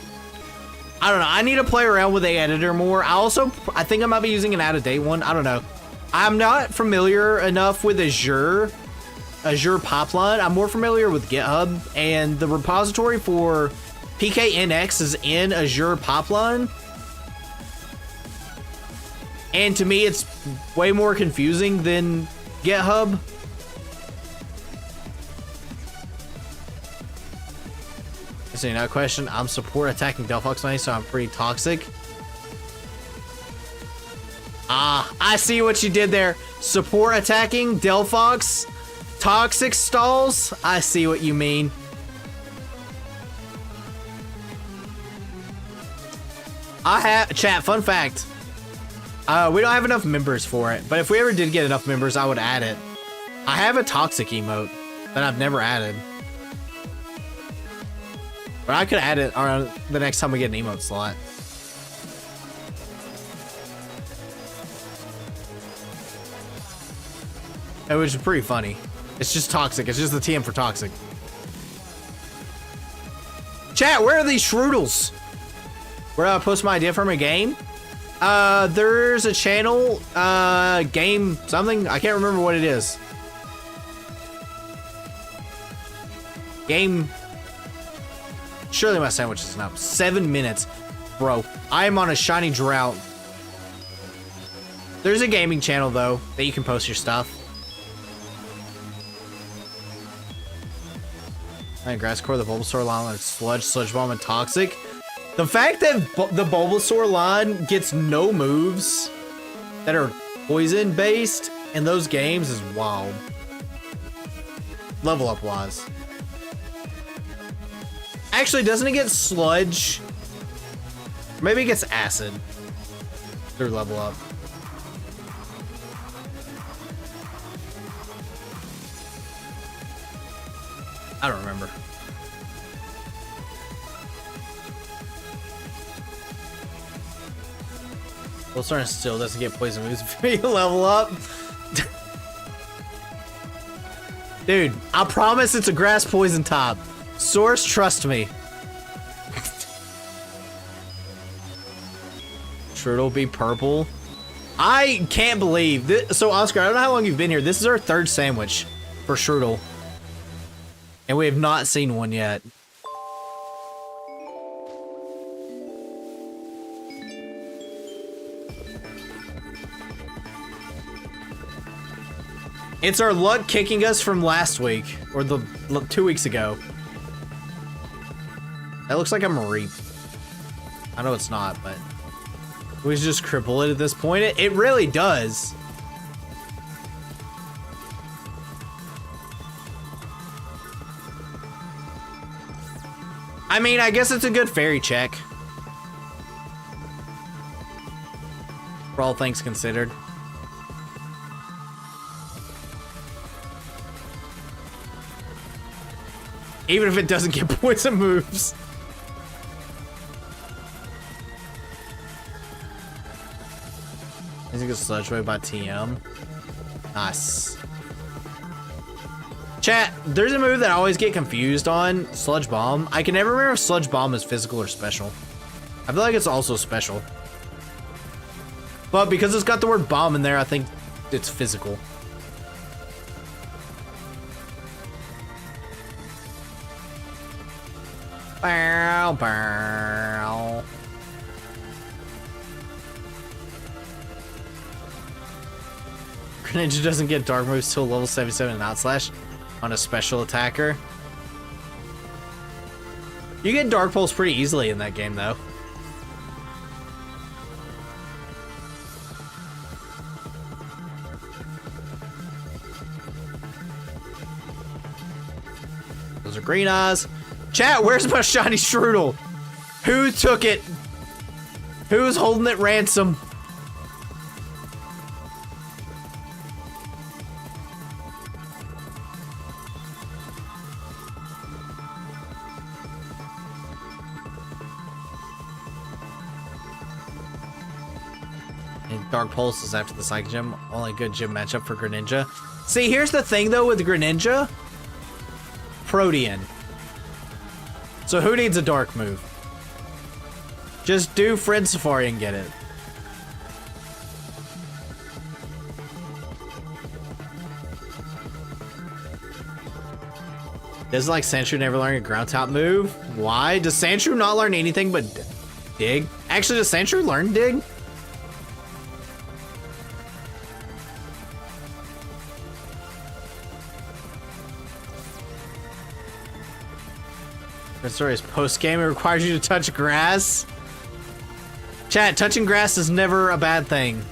I don't know. I need to play around with the editor more. I think I might be using an out-of-date one. I don't know. I'm not familiar enough with Azure pipeline. I'm more familiar with GitHub. And the repository for PKNX is in Azure pipeline. And to me, it's way more confusing than GitHub. So, no question. I'm support attacking Delphox money, so I'm pretty toxic. Ah, I see what you did there. Support attacking Delphox, toxic stalls. I see what you mean. Chat, fun fact. We don't have enough members for it, but if we ever did get enough members, I would add it. I have a toxic emote that I've never added. But I could add it around the next time we get an emote slot. Which is pretty funny. It's just toxic. It's just the TM for toxic. Chat, where are these Shroodles? Where do I post my idea from a game? There's a channel, game something. I can't remember what it is. Game. Surely my sandwich isn't up. 7 minutes. Bro, I am on a shiny drought. There's a gaming channel, though, that you can post your stuff. And Grasscore, the Bulbasaur line, Sludge Bomb, and Toxic. The fact that the Bulbasaur line gets no moves that are poison-based in those games is wild. Level up wise. Actually, doesn't it get Sludge? Maybe it gets Acid through level up. I don't remember. Bulbasaur still doesn't get poison moves if you level up. Dude, I promise it's a grass poison top. Source, trust me. Shroodle be purple. I can't believe this. So Oscar, I don't know how long you've been here. This is our third sandwich for Shroodle. And we have not seen one yet. It's our luck kicking us from last week, or 2 weeks ago. That looks like a Mareep. I know it's not, but we should just cripple it at this point. It really does. I mean, I guess it's a good fairy check. For all things considered. Even if it doesn't get poison moves. I think it's Sludge Wave by TM. Nice. Chat, there's a move that I always get confused on, Sludge Bomb. I can never remember if Sludge Bomb is physical or special. I feel like it's also special. But because it's got the word bomb in there, I think it's physical. Bow, bow. Greninja doesn't get dark moves till level 77 and Outslash on a special attacker. You get Dark Pulse pretty easily in that game, though. Those are green eyes. Chat, where's my shiny Strudel? Who took it? Who's holding it ransom? And Dark Pulse is after the Psychic Gym. Only good gym matchup for Greninja. See, here's the thing though with Greninja. Protean. So who needs a dark move? Just do Friend Safari and get it. Doesn't like Sandshrew never learn a ground top move? Why? Does Sandshrew not learn anything but dig? Actually, does Sandshrew learn dig? Story's post-game, it requires you to touch grass. Chat, touching grass is never a bad thing.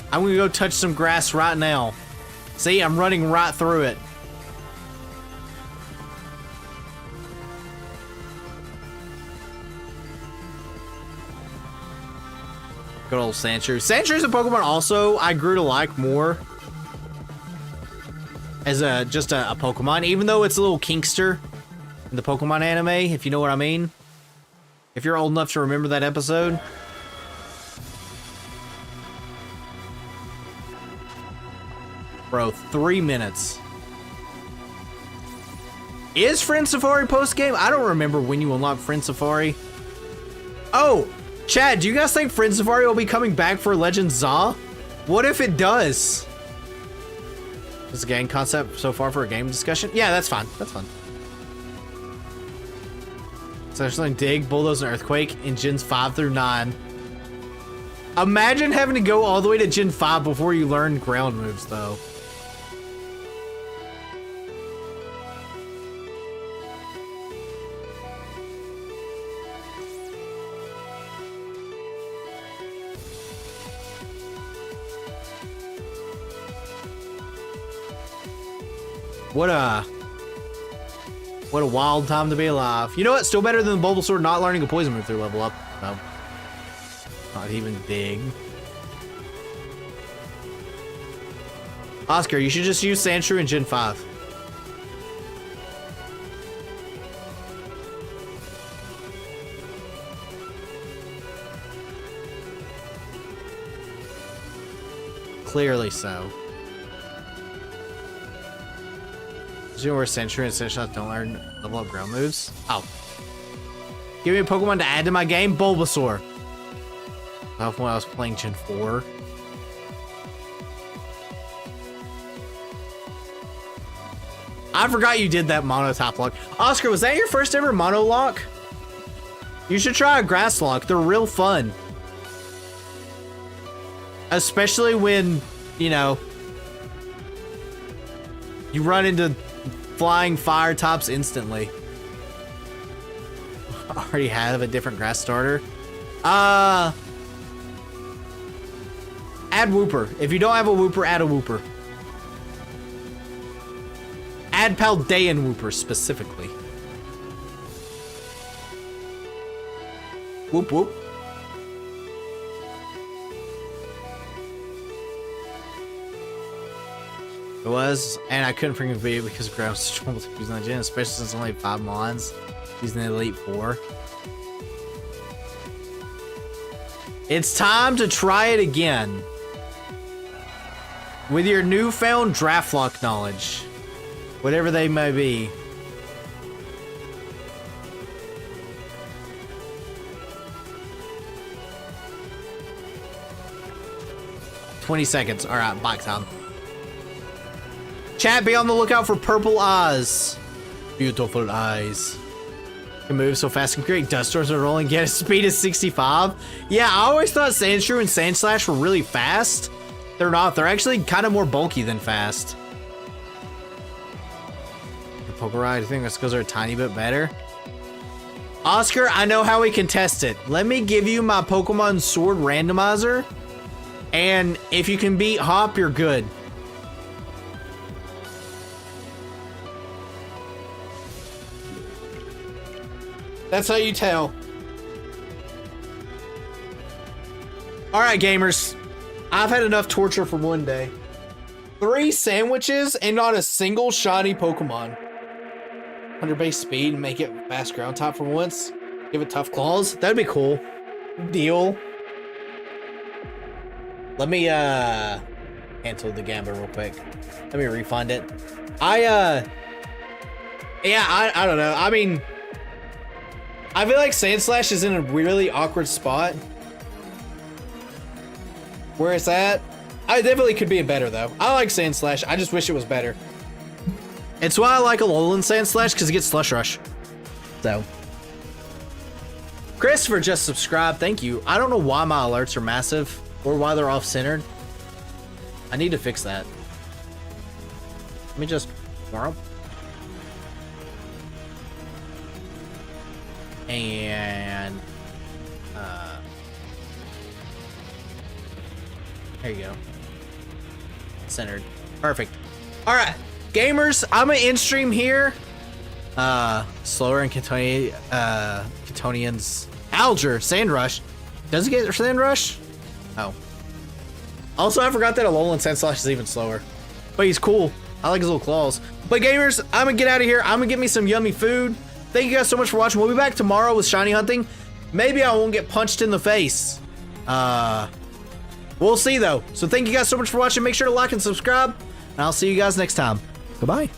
I'm gonna go touch some grass right now. See, I'm running right through it. Good old Sandshrew. Sandshrew is a Pokemon also I grew to like more as just a Pokemon, even though it's a little kinkster in the Pokemon anime, if you know what I mean. If you're old enough to remember that episode. Bro, 3 minutes. Is Friend Safari post-game? I don't remember when you unlock Friend Safari. Oh, Chad, do you guys think Friend Safari will be coming back for Legend Za? What if it does? Is the game concept so far for a game discussion? Yeah, that's fine. That's fine. So there's something Dig, Bulldoze, and Earthquake in Gens 5 through 9. Imagine having to go all the way to Gen 5 before you learn ground moves, though. What a wild time to be alive. You know what? Still better than the Bulbasaur not learning a poison move through level up. No. Not even Dig. Oscar, you should just use Sandshrew in Gen 5. Clearly so. Do you know where Sandshrew and Sandshot don't learn level up ground moves? Oh. Give me a Pokemon to add to my game? Bulbasaur. When I was playing Gen 4. I forgot you did that mono top lock. Oscar, was that your first ever mono lock? You should try a grass lock. They're real fun. Especially when, you know, you run into flying fire tops instantly. Already have a different grass starter. Add Wooper. If you don't have a Wooper, add a Wooper. Add Paldean Wooper specifically. Whoop whoop. It was, and I couldn't freaking beat it because Grab was trouble to use gym, especially since it's only 5 mons using the Elite 4. It's time to try it again. With your newfound draft lock knowledge. Whatever they may be. $20. Alright, bike time. Chat, be on the lookout for purple eyes. Beautiful eyes. Can move so fast and create dust storms that only get a speed of 65. Yeah, I always thought Sandshrew and Sandslash were really fast. They're not. They're actually kind of more bulky than fast. Pokeride, I think my skills are a tiny bit better. Oscar, I know how we can test it. Let me give you my Pokemon Sword randomizer. And if you can beat Hop, you're good. That's how you tell. Alright, gamers. I've had enough torture for one day. 3 sandwiches and not a single shiny Pokemon. 100 base speed and make it fast ground type for once. Give it tough claws. That'd be cool. Deal. Let me cancel the gamble real quick. Let me refund it. I don't know. I mean, I feel like Sandslash is in a really awkward spot. Where it's at. I definitely could be better though. I like Sandslash. I just wish it was better. It's why I like Alolan Sandslash, because it gets Slush Rush. So. Christopher just subscribed. Thank you. I don't know why my alerts are massive or why they're off-centered. I need to fix that. Let me just warm. And there you go. Centered. Perfect. All right, gamers, I'm gonna end stream here. Slower and Ketonian's Alger Sand Rush. Does it get Sand Rush? Oh. Also, I forgot that Alolan Sandslash is even slower. But he's cool. I like his little claws. But gamers, I'm gonna get out of here. I'm gonna get me some yummy food. Thank you guys so much for watching. We'll be back tomorrow with shiny hunting. Maybe I won't get punched in the face. We'll see though. So thank you guys so much for watching. Make sure to like and subscribe. And I'll see you guys next time. Goodbye.